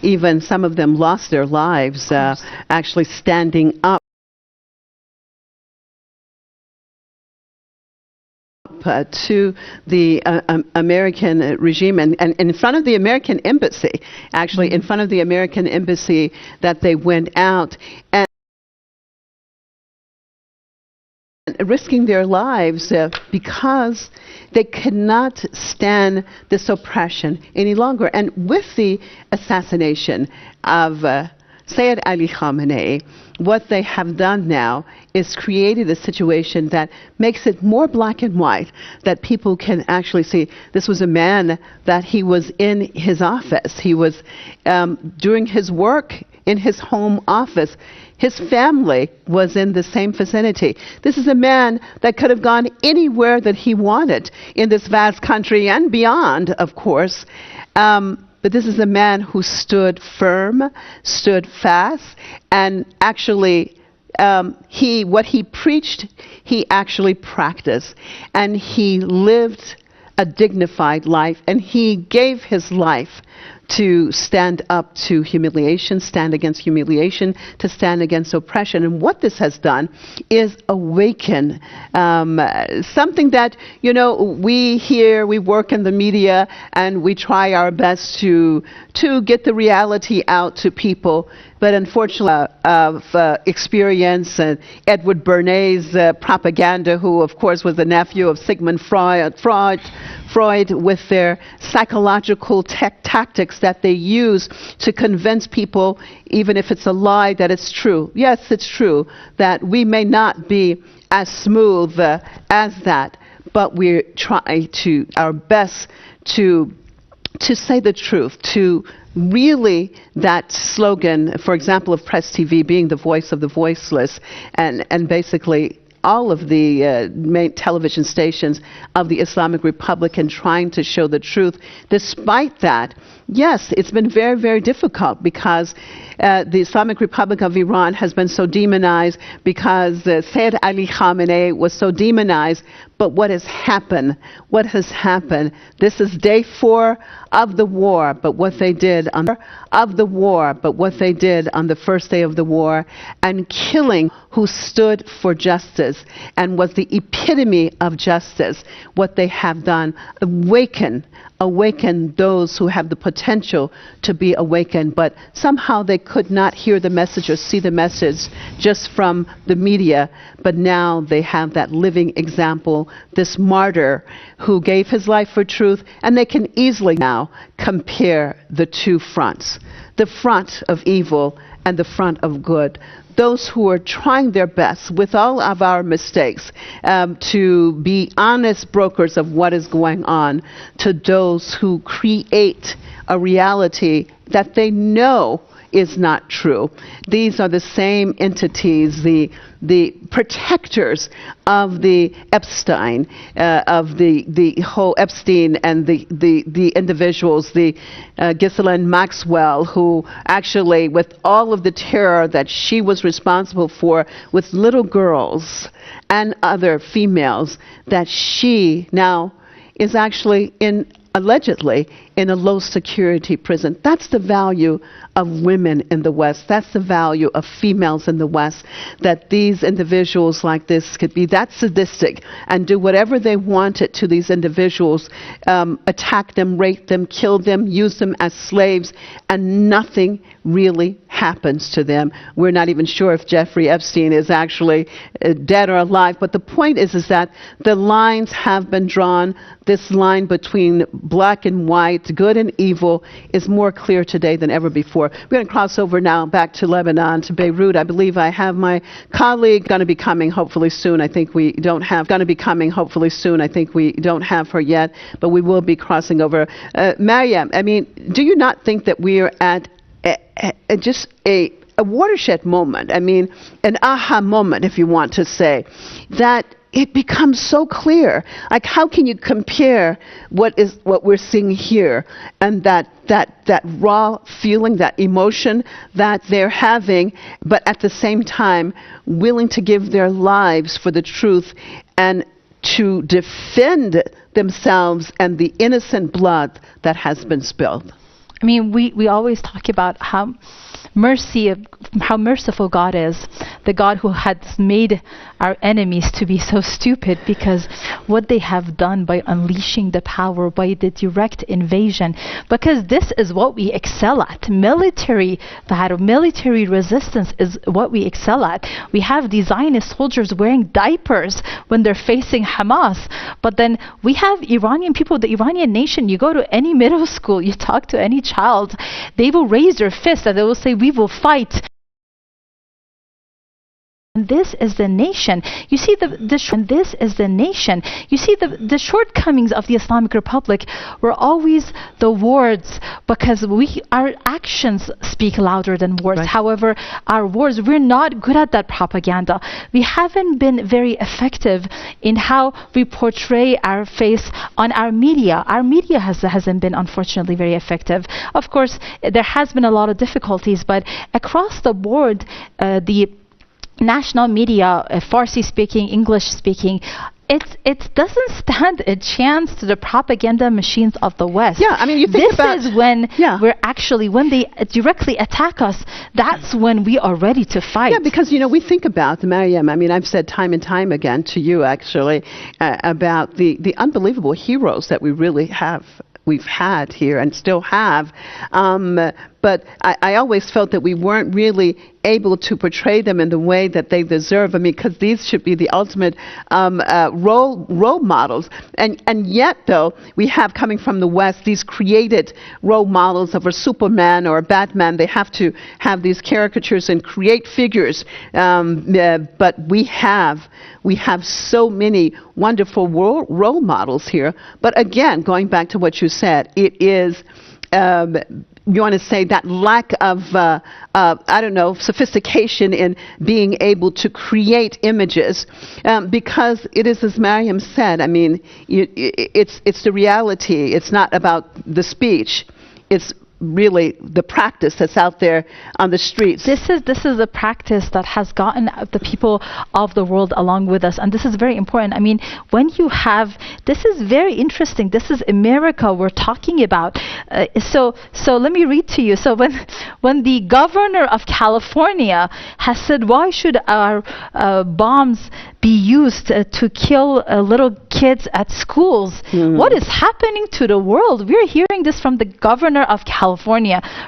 even some of them lost their lives actually standing up to the American regime, and in front of the American embassy, actually in front of the American embassy, that they went out and risking their lives because they cannot stand this oppression any longer. And with the assassination of Sayyid Ali Khamenei, what they have done now is created a situation that makes it more black and white, that people can actually see this was a man that he was in his office. He was doing his work in his home office. His family was in the same vicinity. This is a man that could have gone anywhere that he wanted in this vast country and beyond, of course. But this is a man who stood firm, stood fast, and actually what he preached, he actually practiced. And he lived a dignified life, and he gave his life to stand up to humiliation, stand against humiliation, to stand against oppression. And what this has done is awaken something that, you know, we work in the media and we try our best to get the reality out to people. But unfortunately, of experience, Edward Bernays' propaganda, who of course was the nephew of Sigmund Freud, with their psychological tactics that they use to convince people, even if it's a lie, that it's true. Yes, it's true that we may not be as smooth as that, but we're trying to our best to say the truth, to really that slogan, for example, of Press TV being the voice of the voiceless, and basically all of the main television stations of the Islamic Republic and trying to show the truth. Despite that, yes, it's been very, very difficult because the Islamic Republic of Iran has been so demonized, because Sayyid Ali Khamenei was so demonized. But what has happened? What has happened? This is day 4 of the war, but what they did on the first day of the war, and killing who stood for justice and was the epitome of justice, what they have done, awaken those who have the potential to be awakened, but somehow they could not hear the message or see the message just from the media. But now they have that living example, this martyr who gave his life for truth, and they can easily now compare the two fronts, the front of evil and the front of good. Those who are trying their best, with all of our mistakes, to be honest brokers of what is going on, to those who create a reality that they know is not true. These are the same entities, the protectors of the Epstein, of the whole Epstein and the individuals, the Ghislaine Maxwell, who actually, with all of the terror that she was responsible for with little girls and other females, that she now is actually allegedly in a low security prison. That's the value of women in the West. That's the value of females in the West, that these individuals like this could be that sadistic and do whatever they wanted to these individuals, attack them, rape them, kill them, use them as slaves, and nothing really happens to them. We're not even sure if Jeffrey Epstein is actually dead or alive, but the point is that the lines have been drawn. This line between black and white, good and evil, is more clear today than ever before. We're going to cross over now back to Lebanon, to Beirut. I believe I have my colleague going to be coming hopefully soon. I think we don't have her yet, but we will be crossing over. Maryam, I mean, do you not think that we are at just a watershed moment? I mean, an aha moment, if you want to say, that it becomes so clear. Like, how can you compare what we're seeing here and that raw feeling, that emotion that they're having, but at the same time willing to give their lives for the truth and to defend themselves and the innocent blood that has been spilled? I mean, we always talk about how how merciful God is, the God who has made our enemies to be so stupid, because what they have done by unleashing the power, by the direct invasion, because this is what we excel at. Military resistance is what we excel at. We have these Zionist soldiers wearing diapers when they're facing Hamas, but then we have Iranian people, the Iranian nation. You go to any middle school, you talk to any child, they will raise their fist and they will say, we will fight. And this is the nation. You see the shortcomings of the Islamic Republic were always the words, because our actions speak louder than words. Right. However, our words, we're not good at that propaganda. We haven't been very effective in how we portray our face on our media. Our media hasn't been, unfortunately, very effective. Of course, there has been a lot of difficulties, but across the board, the national media, Farsi-speaking, English-speaking, it doesn't stand a chance to the propaganda machines of the West. Yeah, I mean, you think this is when when they directly attack us, that's when we are ready to fight. Yeah, because, we think about, Maryam, I mean, I've said time and time again to you, actually, about the unbelievable heroes that we've had here and still have. But I always felt that we weren't really able to portray them in the way that they deserve. I mean, because these should be the ultimate role models. And yet, though, we have, coming from the West, these created role models of a Superman or a Batman. They have to have these caricatures and create figures. But we have so many wonderful role models here. But again, going back to what you said, it is... you want to say that lack of, sophistication in being able to create images, because it is, as Maryam said, I mean, it's the reality. It's not about the speech. It's really the practice that's out there on the streets. This is a practice that has gotten the people of the world along with us, and this is very important. I mean, when you have, this is very interesting. This is America we're talking about. So let me read to you. So when the governor of California has said, why should our bombs be used to kill little kids at schools? Mm-hmm. What is happening to the world? We're hearing this from the governor of California.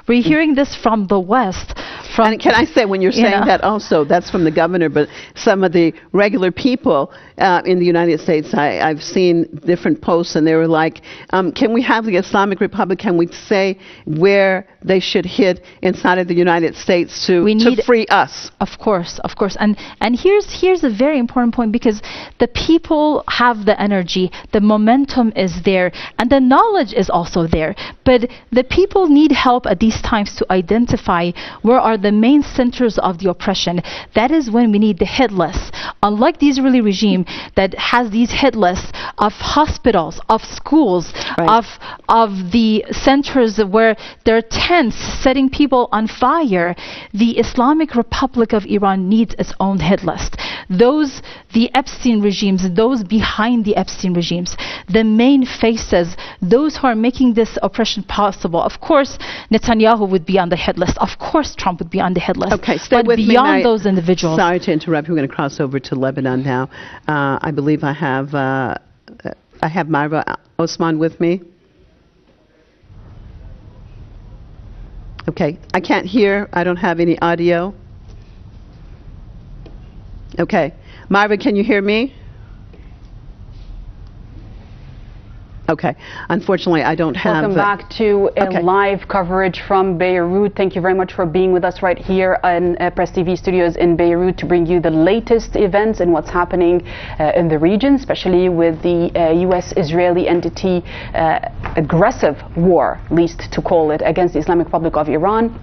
We're hearing this from the West. And can I say, when you're saying that also, that's from the governor, but some of the regular people in the United States, I've seen different posts, and they were like, can we have the Islamic Republic, can we say where they should hit inside of the United States to free us? Of course. And here's a very important point, because the people have the energy, the momentum is there, and the knowledge is also there. But the people need help at these times to identify where are the main centers of the oppression. That is when we need the hit list. Unlike the Israeli regime that has these hit lists of hospitals, of schools, right, of the centers where there are tents setting people on fire, the Islamic Republic of Iran needs its own hit list. The Epstein regimes, those behind the Epstein regimes, the main faces, those who are making this oppression possible. Of course, Netanyahu would be on the hit list. Of course, Trump would be on the hit list. Okay, stay but with me, beyond those individuals. Sorry to interrupt. We're going to cross over to Lebanon now. I believe I have Myra Osman with me. Okay, I can't hear. I don't have any audio. Okay, Myra, can you hear me? Okay. Unfortunately, I don't have... Welcome back to live coverage from Beirut. Thank you very much for being with us right here in Press TV studios in Beirut to bring you the latest events and what's happening in the region, especially with the U.S.-Israeli entity aggressive war, least to call it, against the Islamic Republic of Iran,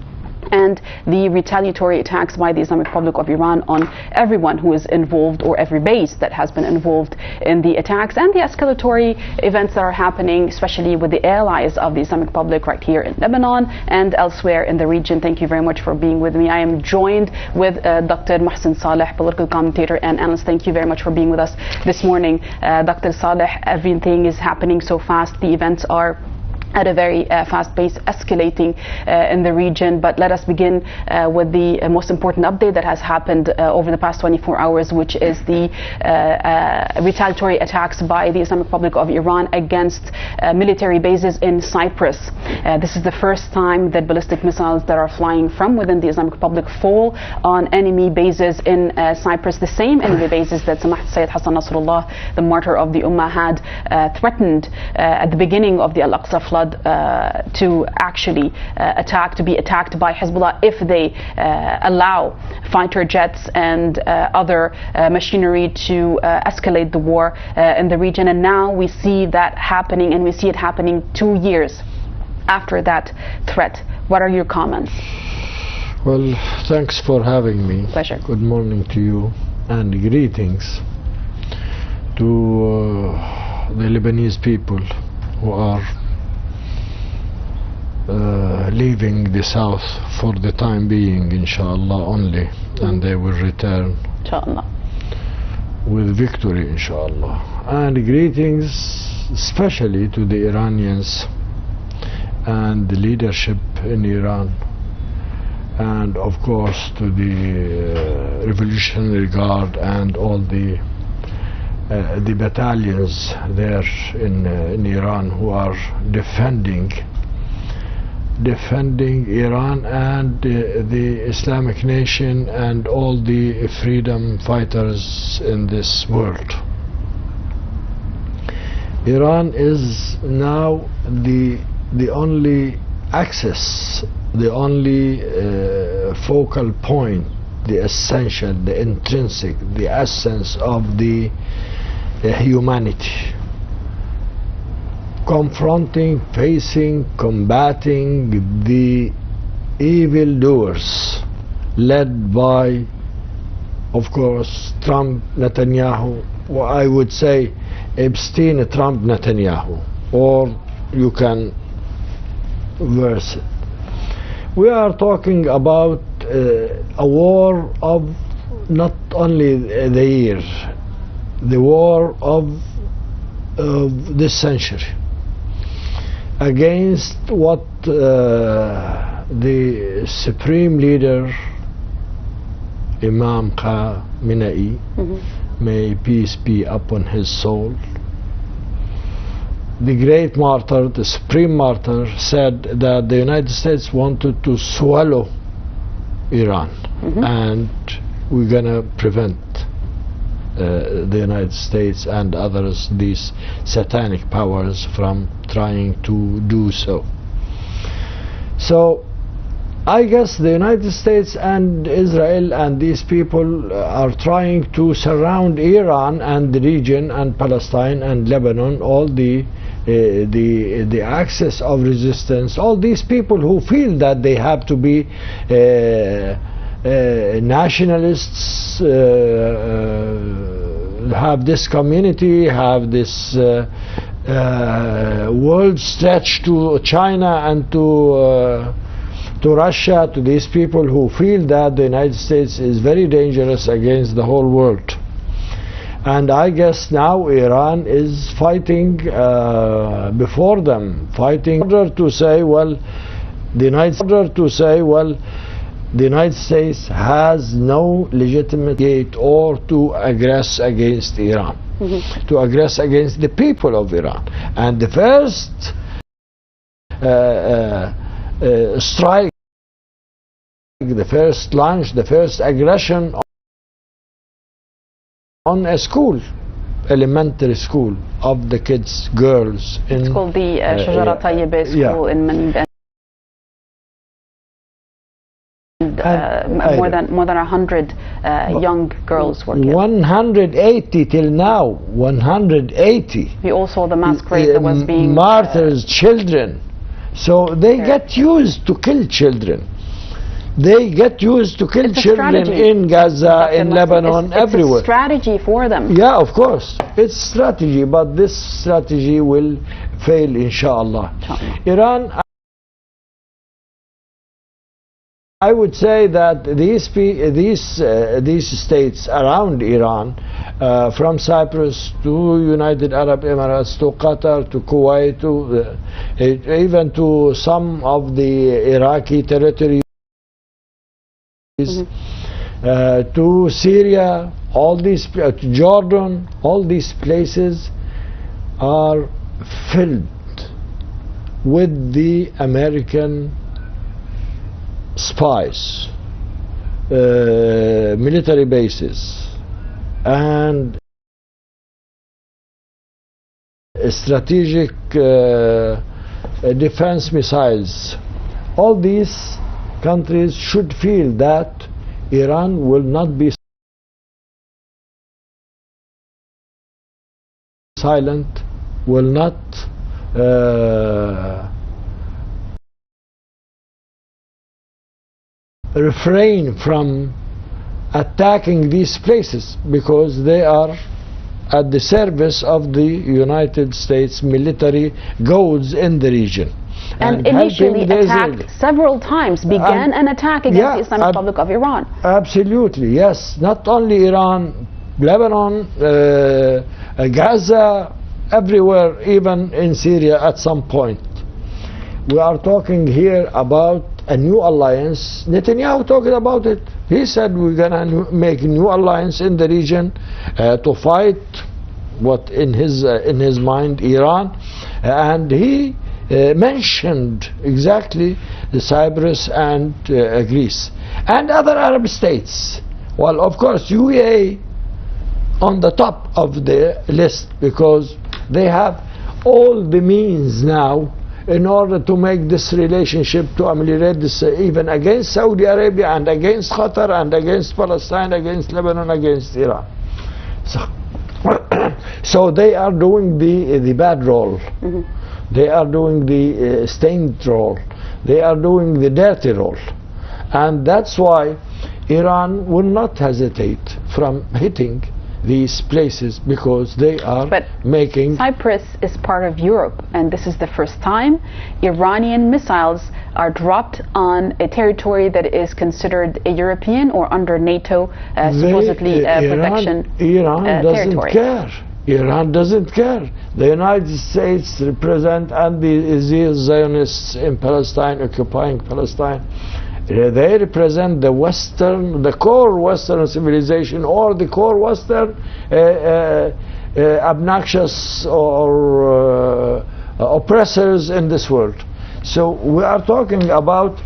and the retaliatory attacks by the Islamic Republic of Iran on everyone who is involved, or every base that has been involved in the attacks, and the escalatory events that are happening, especially with the allies of the Islamic Republic right here in Lebanon and elsewhere in the region. Thank you very much for being with me. I am joined with Dr. Mohsen Saleh, political commentator and analyst. Thank you very much for being with us this morning. Dr. Saleh, everything is happening so fast. The events are at a very fast pace, escalating in the region. But let us begin with the most important update that has happened over the past 24 hours, which is the retaliatory attacks by the Islamic Republic of Iran against military bases in Cyprus. This is the first time that ballistic missiles that are flying from within the Islamic Republic fall on enemy bases in Cyprus, the same enemy bases that Samahat Sayyid Hassan Nasrullah, the martyr of the Ummah, had threatened at the beginning of the Al-Aqsa flood to actually be attacked by Hezbollah if they allow fighter jets and other machinery to escalate the war in the region. And now we see that happening, and we see it happening 2 years after that threat. What are your comments? Well, thanks for having me. Pleasure. Good morning to you, and greetings to the Lebanese people who are leaving the south for the time being, inshallah, only, and they will return inshallah with victory, inshallah. And greetings especially to the Iranians and the leadership in Iran, and of course to the Revolutionary Guard and all the battalions there in Iran who are defending Iran and the Islamic nation and all the freedom fighters in this world. Iran is now the only axis, the only focal point, the essential, the intrinsic, the essence of the humanity. Confronting, facing, combating the evildoers led by, of course, Trump, Netanyahu, or I would say Epstein, Trump, Netanyahu, or you can verse it. We are talking about a war of not only the year, the war of this century, against what the supreme leader Imam Khamenei, may peace be upon his soul, the great martyr, the supreme martyr, said that the United States wanted to swallow Iran, and we're gonna prevent the United States and others, these satanic powers, from trying to do so. So I guess the United States and Israel and these people are trying to surround Iran and the region and Palestine and Lebanon, all the axis of resistance, all these people who feel that they have to be nationalists, have this community, have this world stretch to China and to Russia, to these people who feel that the United States is very dangerous against the whole world. And I guess now Iran is fighting before them, fighting in order to say, well, the United States has no legitimate gate or to aggress against Iran, to aggress against the people of Iran. And the first strike, the first launch, the first aggression on a school, elementary school, of the kids, girls. It's called the Shajara Tayyibah school in Manbij. More than 100 young girls were killed. 180 till now. 180. We all saw the mass grave that was being martyrs, children. So they get used to kill children. They get used to kill children in Gaza, in Lebanon, everywhere. It's a strategy for them. Yeah, of course. It's strategy, but this strategy will fail, inshallah. Iran, I would say that these states around Iran, from Cyprus to United Arab Emirates to Qatar to Kuwait to even to some of the Iraqi territories, to Syria, all these to Jordan, all these places are filled with the American spies, military bases, and strategic defense missiles. All these countries should feel that Iran will not be silent, will not refrain from attacking these places, because they are at the service of the United States military goals in the region. And initially attacked several times, began an attack against the Islamic Republic of Iran. Absolutely, yes. Not only Iran, Lebanon, Gaza, everywhere, even in Syria at some point. We are talking here about a new alliance. Netanyahu talking about it. He said we're gonna make a new alliance in the region to fight what in his mind Iran, and he mentioned exactly the Cyprus and Greece and other Arab states. Well, of course, UAE on the top of the list, because they have all the means now in order to make this relationship, to ameliorate this, even against Saudi Arabia and against Qatar and against Palestine, against Lebanon, against Iran. So they are doing the bad role. They are doing the stained role. They are doing the dirty role. And that's why Iran will not hesitate from hitting these places, because they are making... Cyprus is part of Europe, and this is the first time Iranian missiles are dropped on a territory that is considered a European or under NATO supposedly protection Iran doesn't territory. Care. Iran doesn't care. The United States represent, and the Zionists in Palestine, occupying Palestine, they represent the Western, the core Western civilization, or the core Western obnoxious or oppressors in this world. So we are talking about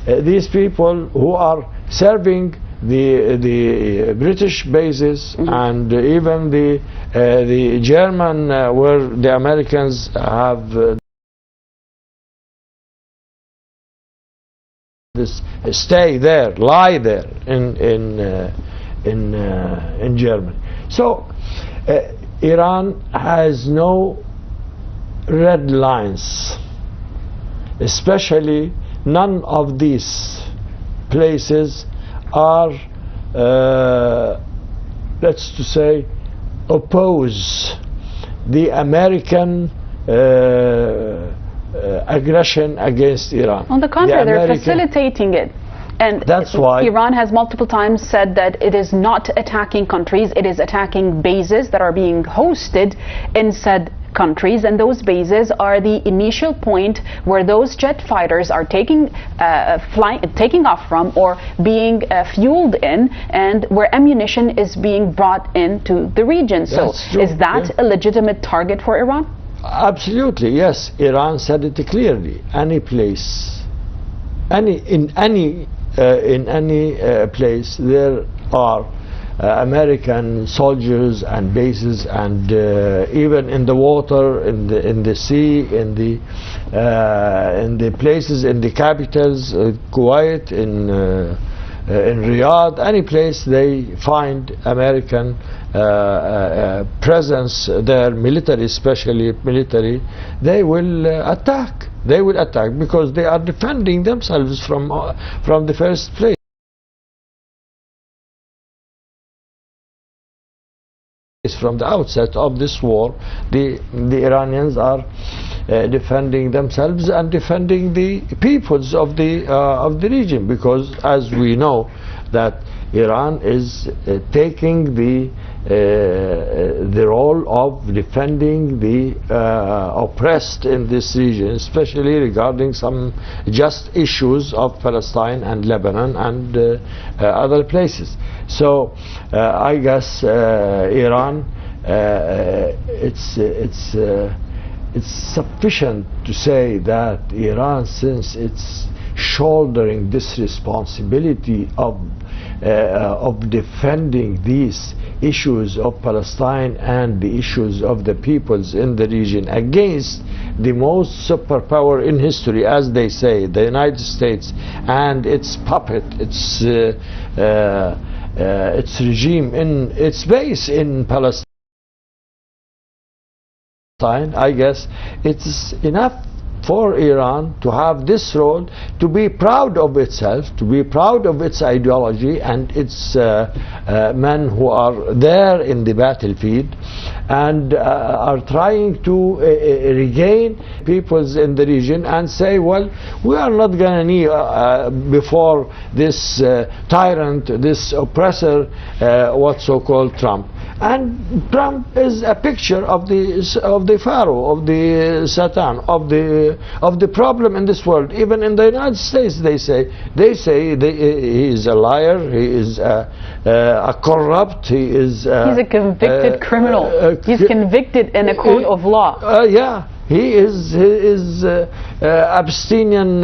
these people who are serving the British bases, and even the German, where the Americans have stay there, lie there in Germany. So Iran has no red lines, especially none of these places are, let's to say, oppose the American aggression against Iran. On the contrary, they're facilitating it. And that's why Iran has multiple times said that it is not attacking countries, it is attacking bases that are being hosted in said countries, and those bases are the initial point where those jet fighters are taking off from, or being fueled in, and where ammunition is being brought into the region. So is that a legitimate target for Iran? Absolutely, yes. Iran said it clearly. Any place, in any place there are American soldiers and bases, and even in the water, in the sea, in the places, in the capitals, Kuwait, in Riyadh, any place they find American presence there, military, especially military, they will attack. They will attack because they are defending themselves from the first place. From the outset of this war, the Iranians are defending themselves and defending the peoples of the region, because as we know that Iran is taking the role of defending the oppressed in this region, especially regarding some just issues of Palestine and Lebanon and other places. So I guess Iran, it's sufficient to say that Iran, since it's shouldering this responsibility of defending these issues of Palestine and the issues of the peoples in the region against the most superpower in history, as they say, the United States, and its puppet, its regime in its base in Palestine. I guess it's enough for Iran to have this role, to be proud of itself, to be proud of its ideology and its men who are there in the battlefield and are trying to regain peoples in the region and say, well, we are not going to kneel before this tyrant, this oppressor, what's so-called Trump. And Trump is a picture of the Pharaoh, of the Satan, of the problem in this world. Even in the United States, they say he is a liar, he is a corrupt, he is. He's a convicted criminal. He's convicted in a court of law. Yeah. He is Abstinian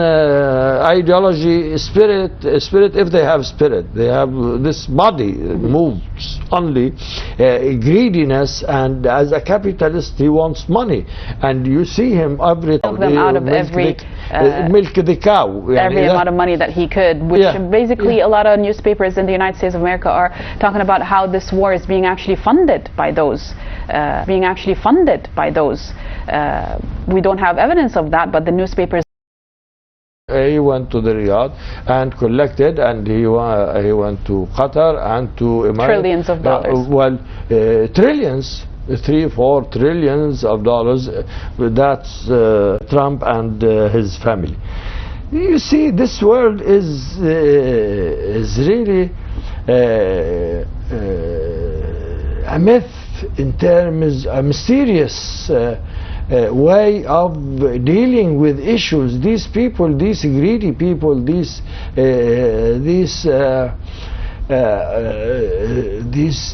ideology, spirit, if they have spirit. They have this body moves only greediness, and as a capitalist he wants money, and you see him every time out of every milk the cow, every amount of money that he could, which basically a lot of newspapers in the United States of America are talking about how this war is being actually funded by those we don't have evidence of that, but the newspapers. He went to the Riyadh and collected, and he went to Qatar and to Emirates. Trillions of dollars. Trillions, 3-4 trillions of dollars. That's Trump and his family. You see, this world is really a myth in terms, a mysterious way of dealing with issues. These people, these greedy people, these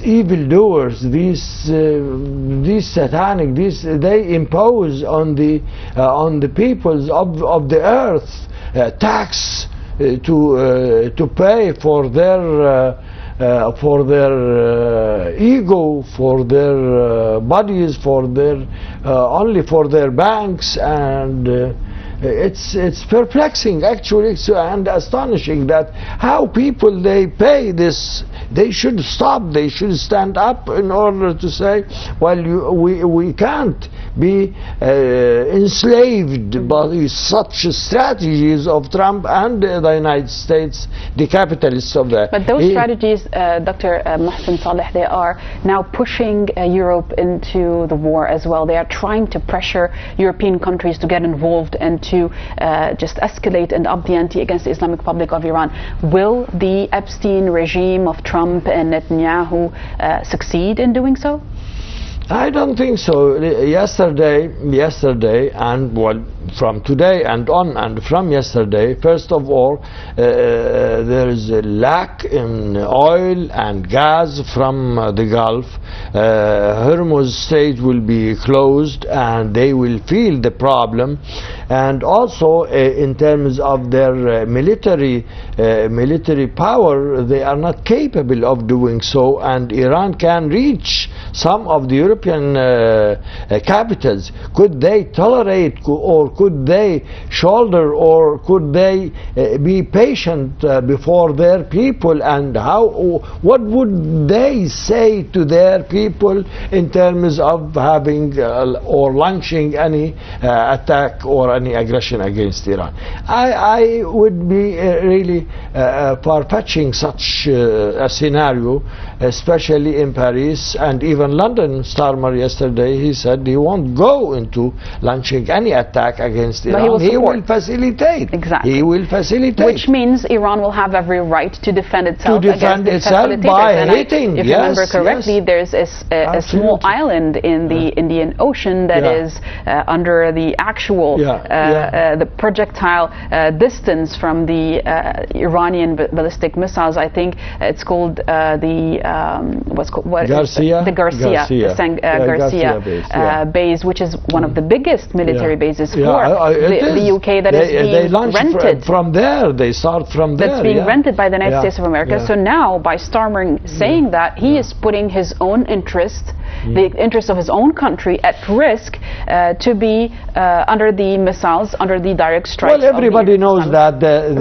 evildoers, these satanic, they impose on the peoples of the earth tax to pay for their ego, for their bodies, for their only for their banks, and it's perplexing actually, and astonishing that how people they pay this. They should stop, they should stand up in order to say, well, we can't be enslaved by such strategies of Trump and the United States, the capitalists of that. But those strategies, Dr. Mohsen Saleh, they are now pushing Europe into the war as well. They are trying to pressure European countries to get involved and to just escalate and up the ante against the Islamic Republic of Iran. Will the Epstein regime of Trump and Netanyahu succeed in doing so? I don't think so. Yesterday, and well, from today and on, and from yesterday, first of all, there is a lack in oil and gas from the Gulf. Hormuz Strait will be closed, and they will feel the problem. And also, in terms of their military power, they are not capable of doing so, and Iran can reach some of the European capitals. Could they tolerate, or could they shoulder, or could they be patient before their people, and what would they say to their people in terms of having or launching any attack or any aggression against Iran? I would be really far-fetching such a scenario, especially in Paris and even London. Starmer yesterday, he said he won't go into launching any attack against Iran. He will facilitate. Exactly. He will facilitate. Which means Iran will have every right to defend itself against by hitting. If you remember correctly, there's a small island in the Indian Ocean that is under the actual the projectile distance from the Iranian ballistic missiles. I think it's called the Garcia base, which is one of the biggest military bases for the UK that is being rented from there. They start from there. That's being rented by the United States of America. So now, by Starmer saying that, he is putting his own interest, the interest of his own country, at risk to be under the missiles, under the direct strike. Well, everybody knows that the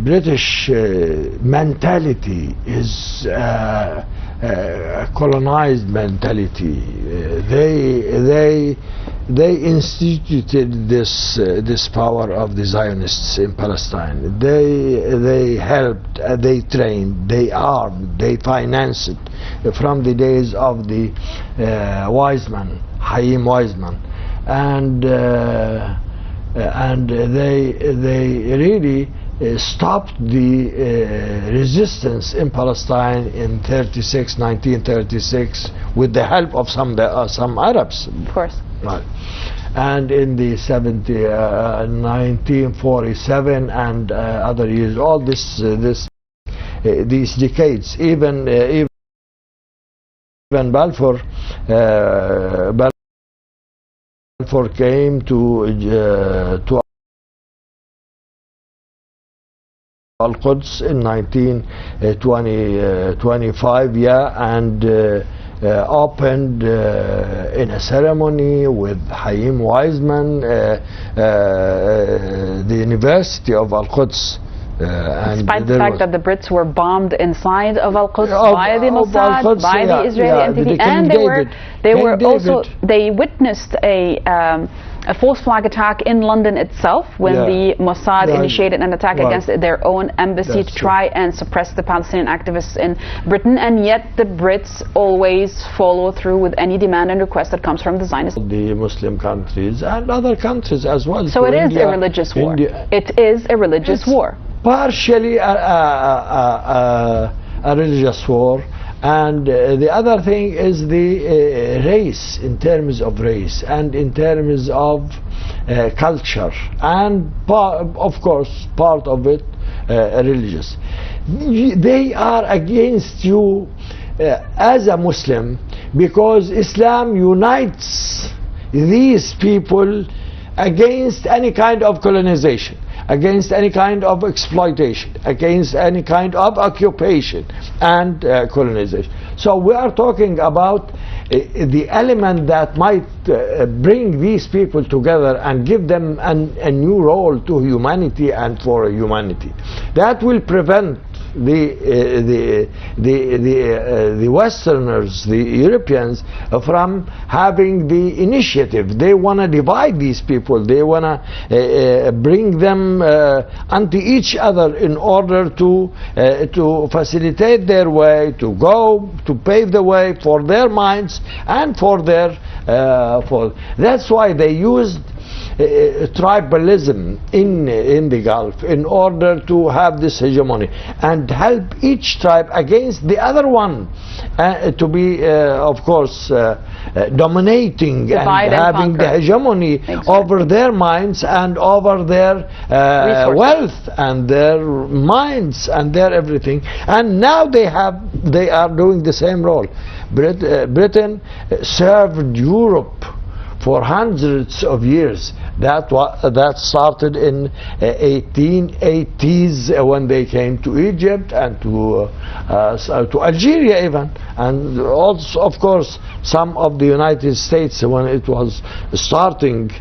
British mentality is colonized mentality. They instituted this power of the Zionists in Palestine. They helped, they trained, they armed, they financed it from the days of the Weizmann, Chaim Weizmann, and they really stopped the resistance in Palestine in 1936, with the help of some Arabs. Of course. Right. And in the 1947 and other years, all these decades, even Balfour came to Al-Quds in 1925, and opened in a ceremony with Chaim Weizmann the University of Al-Quds. Despite the fact that the Brits were bombed inside of Al-Quds by the Mossad, by the Israeli entity, and they witnessed a false flag attack in London itself when the Mossad initiated an attack against their own embassy to try and suppress the Palestinian activists in Britain, and yet the Brits always follow through with any demand and request that comes from the Zionists. The Muslim countries and other countries as well. So it is a religious war. It is a religious war. Partially a religious war. And the other thing is the race, in terms of race and in terms of culture, and of course part of it religious. They are against you as a Muslim, because Islam unites these people against any kind of colonization, against any kind of exploitation, against any kind of occupation and colonization. So we are talking about the element that might bring these people together and give them a new role to humanity and for humanity. That will prevent the Westerners, the Europeans, from having the initiative. They want to divide these people. They want to bring them unto each other in order to facilitate their way, to go, to pave the way for their minds and for their that's why they used tribalism in the Gulf in order to have this hegemony and help each tribe against the other one to be of course dominating and having the hegemony over their minds and over their wealth and their minds and their everything. And now they are doing the same role. Britain served Europe for hundreds of years. That started in 1880s when they came to Egypt and to Algeria even, and also of course some of the United States when it was starting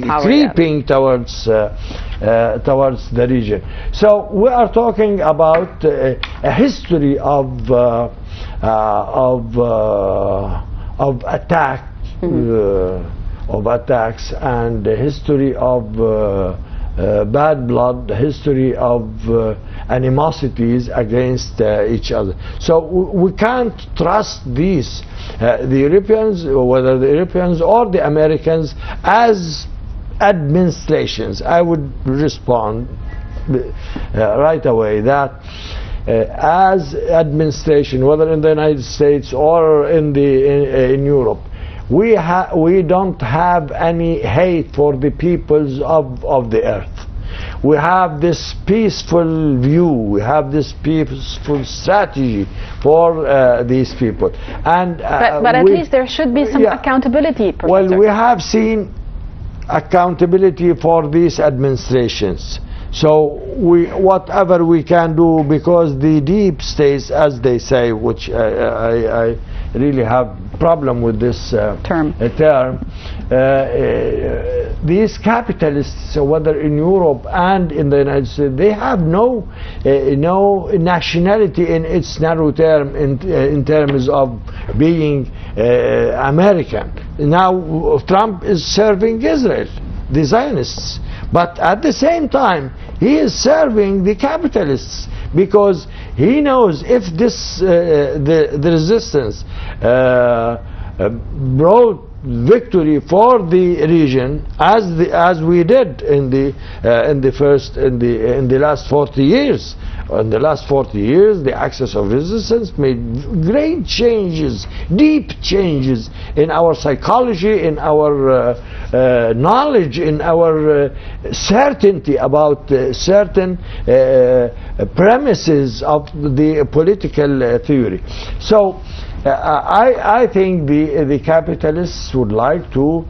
creeping towards the region. So we are talking about a history of attacks and the history of bad blood, the history of animosities against each other. So we can't trust these, the Europeans, whether the Europeans or the Americans, as administrations. I would respond right away that as administration, whether in the United States or in Europe, we don't have any hate for the peoples of the earth. We have this peaceful view, we have this peaceful strategy for these people. And but at least there should be some accountability, Professor. Well, we have seen accountability for these administrations. So whatever we can do, because the deep states, as they say, which I really have problem with this term. These capitalists, whether in Europe and in the United States, they have no nationality in its narrow term in terms of being American. Now Trump is serving Israel, the Zionists, but at the same time he is serving the capitalists, because he knows if this the resistance brought victory for the region, as we did in the last 40 years. In the last 40 years, the axis of resistance made great changes, deep changes in our psychology, in our knowledge, in our certainty about certain premises of the political theory. So I think the capitalists would like to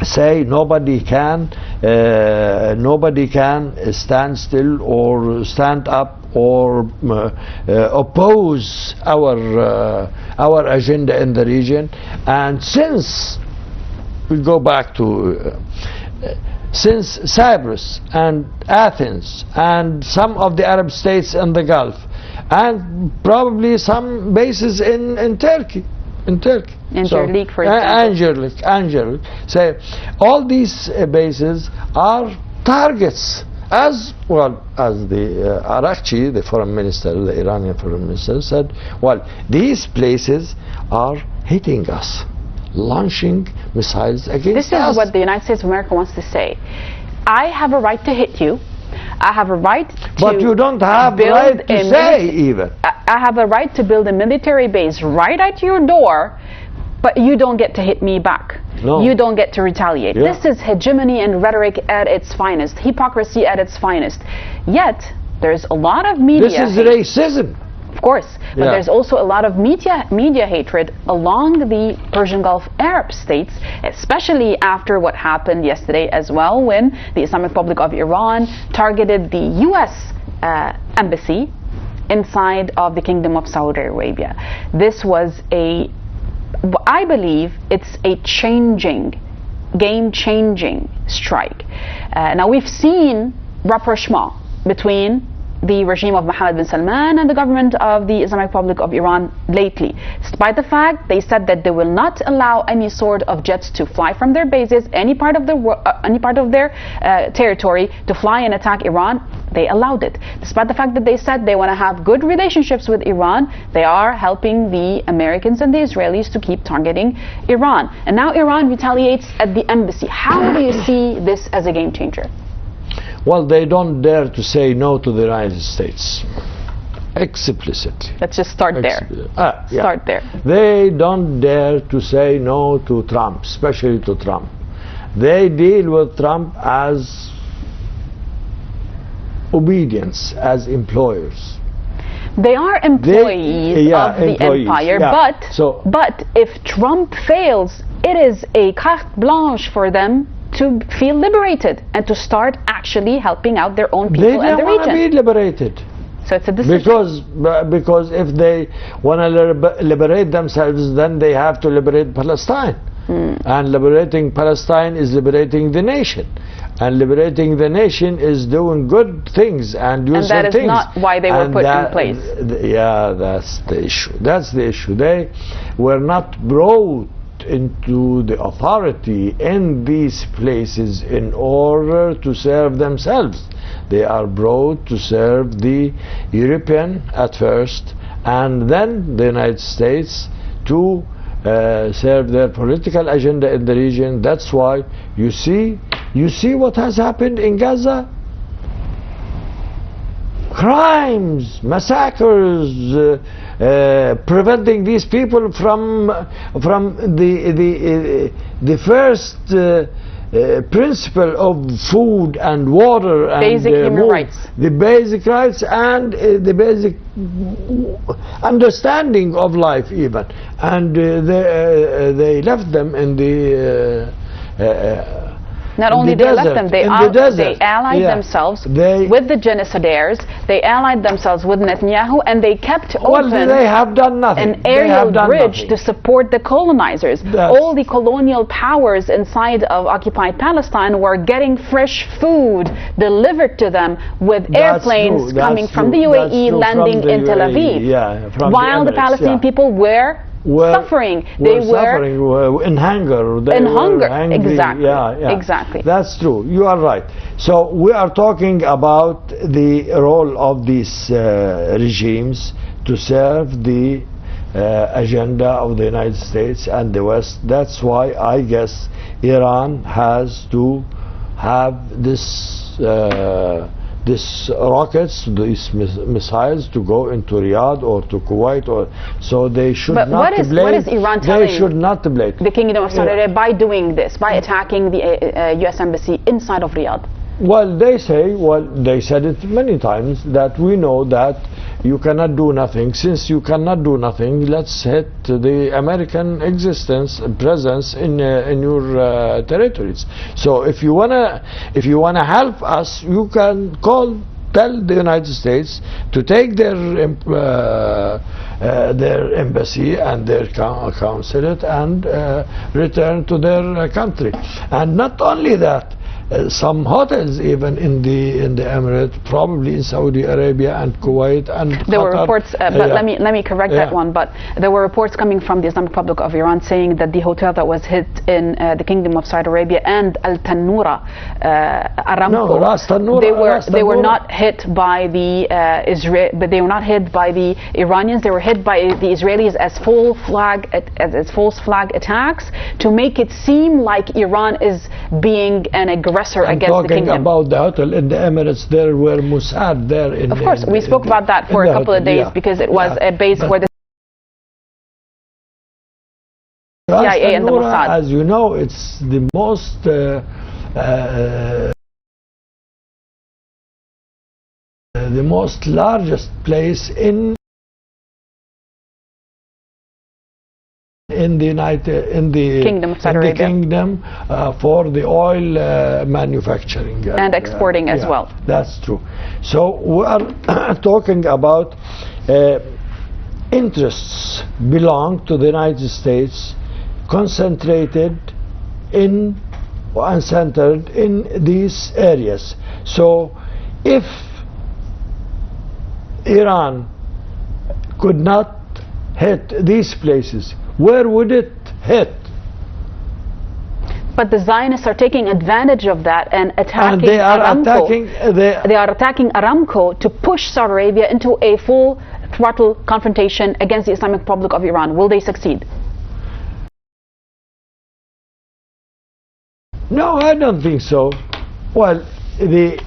say nobody can stand still or stand up or oppose our agenda in the region. And since we go back to since Cyprus and Athens and some of the Arab states in the Gulf, and probably some bases in Turkey. Incirlik, for example. Incirlik. So all these bases are targets, as well as the Araghchi, the foreign minister, the Iranian foreign minister, said, well, these places are hitting us, launching missiles against us. This is what the United States of America wants to say. I have a right to hit you. I have a right to But you don't have the right to say even. I have a right to build a military base right at your door, but you don't get to hit me back. No. You don't get to retaliate. Yeah. This is hegemony and rhetoric at its finest, hypocrisy at its finest. Yet, there's a lot of media... This is racism. Of course, but there's also a lot of media hatred along the Persian Gulf Arab states, especially after what happened yesterday as well, when the Islamic Republic of Iran targeted the U.S. Embassy inside of the Kingdom of Saudi Arabia. This was I believe it's a game-changing strike. Now we've seen rapprochement between the regime of Mohammed bin Salman and the government of the Islamic Republic of Iran lately. Despite the fact they said that they will not allow any sort of jets to fly from their bases, any part of their territory to fly and attack Iran, they allowed it. Despite the fact that they said they want to have good relationships with Iran, they are helping the Americans and the Israelis to keep targeting Iran. And now Iran retaliates at the embassy. How do you see this as a game changer? Well, they don't dare to say no to the United States. Explicitly. Let's just start there. Start there. They don't dare to say no to Trump, especially to Trump. They deal with Trump as obedience, as employers. They are employees of the empire, but if Trump fails, it is a carte blanche for them to feel liberated and to start actually helping out their own people in the region. They don't want to be liberated. So it's a decision. Because if they want to liberate themselves, then they have to liberate Palestine. And liberating Palestine is liberating the nation. And liberating the nation is doing good things and useful things. And that is not why they were put in place. Yeah, that's the issue. That's the issue. They were not brought into the authority in these places in order to serve themselves. They are brought to serve the European at first, and then the United States to serve their political agenda in the region. That's why you see what has happened in Gaza. Crimes, massacres, preventing these people from the first principle of food and water and basic human rights. The basic rights and the basic understanding of life even, and they left them in the not only they left them, they allied themselves with the genocidaires, they allied themselves with Netanyahu, and they kept open they have done nothing. An aerial bridge to support the colonizers. All the colonial powers inside of occupied Palestine were getting fresh food delivered to them with airplanes coming from the UAE, landing in Tel Aviv, while the Palestinian people were suffering. They were suffering in hunger. Exactly. Exactly. That's true. You are right. So we are talking about the role of these regimes to serve the agenda of the United States and the West. That's why I guess Iran has to have this rockets, these missiles to go into Riyadh or to Kuwait, or so they should not what is Iran telling they should not blame the Kingdom of Saudi Arabia by doing this, by attacking the U.S. embassy inside of Riyadh? Well, they said it many times that we know that you cannot do nothing. Since you cannot do nothing, let's hit the American presence in your territories. So if you wanna help us, you can tell the United States to take their embassy and their consulate and return to their country. And not only that, some hotels even in the Emirates, probably in Saudi Arabia and Kuwait and there Qatar. Were reports, but let me correct that one. But there were reports coming from the Islamic Republic of Iran saying that the hotel that was hit in the Kingdom of Saudi Arabia and Al Tanura, Aramco, they were not hit by the but they were not hit by the Iranians. They were hit by the Israelis as false flag attacks to make it seem like Iran is being an aggressor against the kingdom. Talking about the hotel in the Emirates, there were Mossad there. Of course, we spoke about that for a couple of days because it was a base for the CIA and the Mossad. As you know, it's the most largest place in the Kingdom of Saudi Arabia, for the oil manufacturing and exporting as well. That's true. So we are talking about interests belong to the United States, concentrated in and centered in these areas. So if Iran could not hit these places, where would it hit? But the Zionists are taking advantage of that and attacking Aramco. They are attacking Aramco to push Saudi Arabia into a full throttle confrontation against the Islamic Republic of Iran. Will they succeed? No, I don't think so. Well, the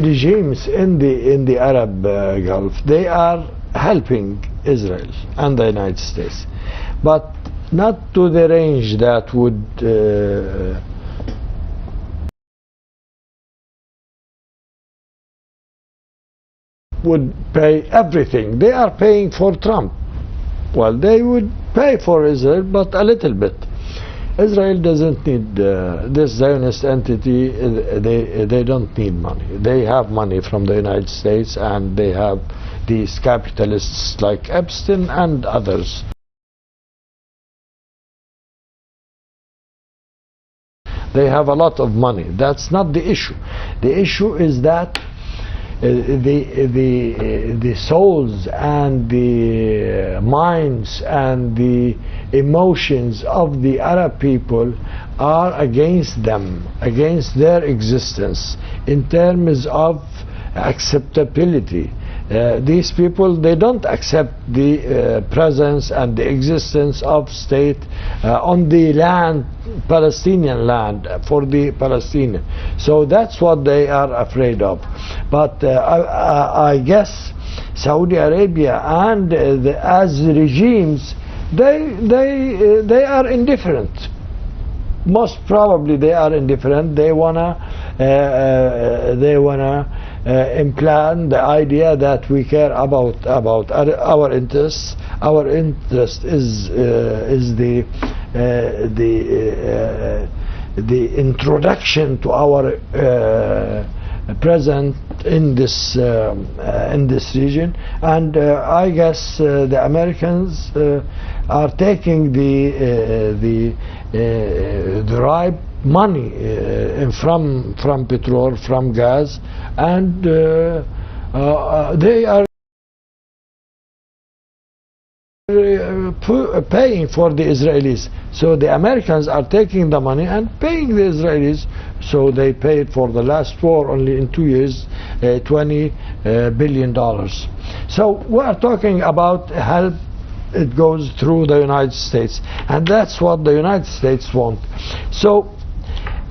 regimes in the Arab Gulf, they are helping Israel and the United States, but not to the range that would would pay everything. They are paying for Trump. Well, they would pay for Israel, but a little bit. Israel doesn't need this Zionist entity. They don't need money. They have money from the United States, and they have these capitalists like Epstein and others. They have a lot of money. That's not the issue. The issue is that the souls and the minds and the emotions of the Arab people are against them, against their existence in terms of acceptability. These people, they don't accept the presence and the existence of state on the land, Palestinian land, for the Palestinian. So that's what they are afraid of. But I guess Saudi Arabia and as regimes, they are indifferent. Most probably they are indifferent. They wanna implant the idea that we care about our interests. Our interest is the introduction to our present in this region, and I guess the Americans are taking the right money from petrol, from gas, and they are paying for the Israelis. So the Americans are taking the money and paying the Israelis. So they paid for the last war only in 2 years $20 billion. So we are talking about help. It goes through the United States, and that's what the United States want. So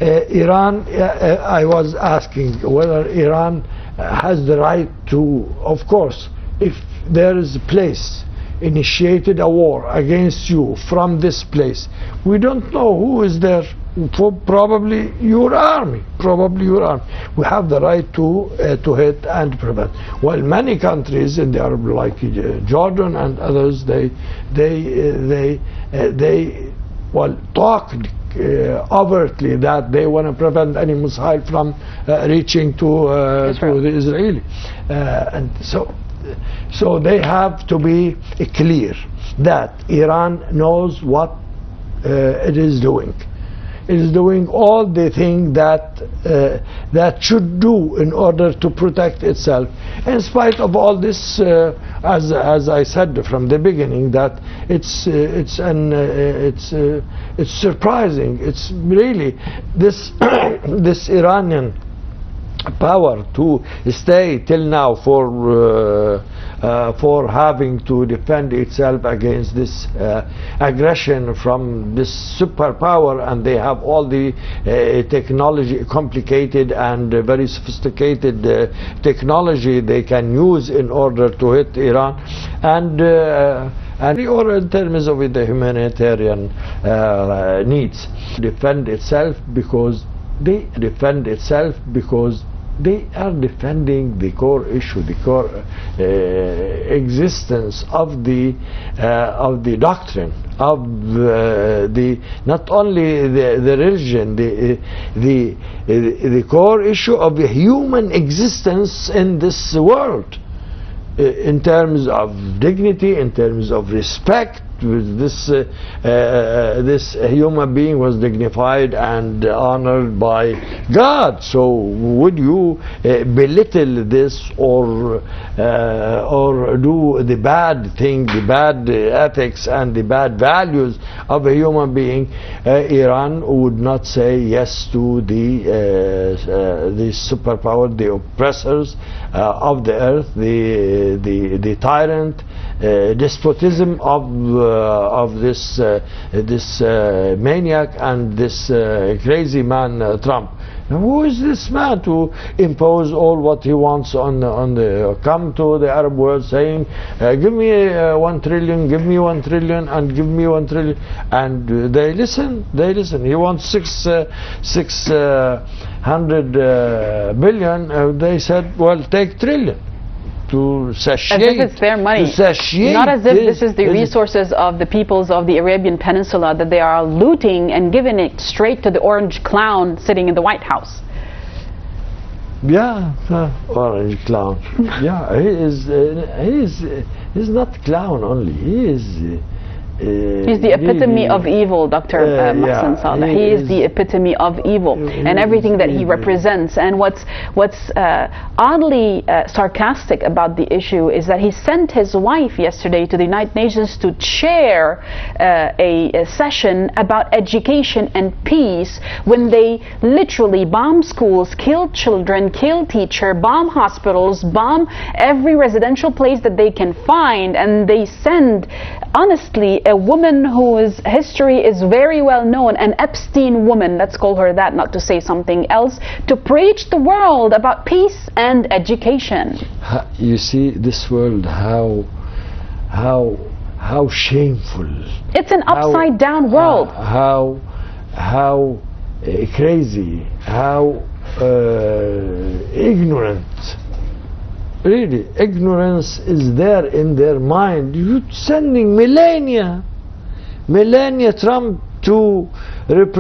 Iran, I was asking whether Iran has the right to, of course, if there is a place initiated a war against you from this place, we don't know who is there. Probably your army. We have the right to hit and prevent. Well, many countries in the Arab, like Jordan and others, they talk overtly that they want to prevent any missile from reaching to the Israeli, and so they have to be clear that Iran knows what it is doing. It is doing all the things that should do in order to protect itself. In spite of all this, as I said from the beginning, that it's surprising. It's really this this Iranian power to stay till now for having to defend itself against this aggression from this superpower, and they have all the technology, complicated and very sophisticated technology they can use in order to hit Iran, and or in terms of the humanitarian needs, defend itself because they are defending the core issue, the core existence of the doctrine, of the not only the religion, the core issue of the human existence in this world, in terms of dignity, in terms of respect. This human being was dignified and honored by God. So would you belittle this or do the bad thing, the bad ethics and the bad values of a human being? Iran would not say yes to the superpower, the oppressors of the earth, the tyrant, despotism of this maniac and this crazy man Trump. Now, who is this man to impose all what he wants on the come to the Arab world saying give me 1 trillion, give me 1 trillion, and give me 1 trillion, and they listen. He wants 600 billion. They said, well, take trillion. to satiate. As if it's their money. Not as if this is the resources of the peoples of the Arabian Peninsula that they are looting and giving it straight to the orange clown sitting in the White House. Yeah, orange clown. Yeah, he's not clown only. He's the epitome of evil, Dr. Mohsen Saleh. He is the epitome of evil and everything that he represents. And what's oddly sarcastic about the issue is that he sent his wife yesterday to the United Nations to chair a session about education and peace when they literally bomb schools, kill children, kill teachers, bomb hospitals, bomb every residential place that they can find, and they send, honestly, a woman whose history is very well known, an Epstein woman, let's call her that, not to say something else, to preach the world about peace and education. You see this world, how shameful. It's an upside down world. How crazy, how ignorant. Really, ignorance is there in their mind. You're sending Melania Trump to represent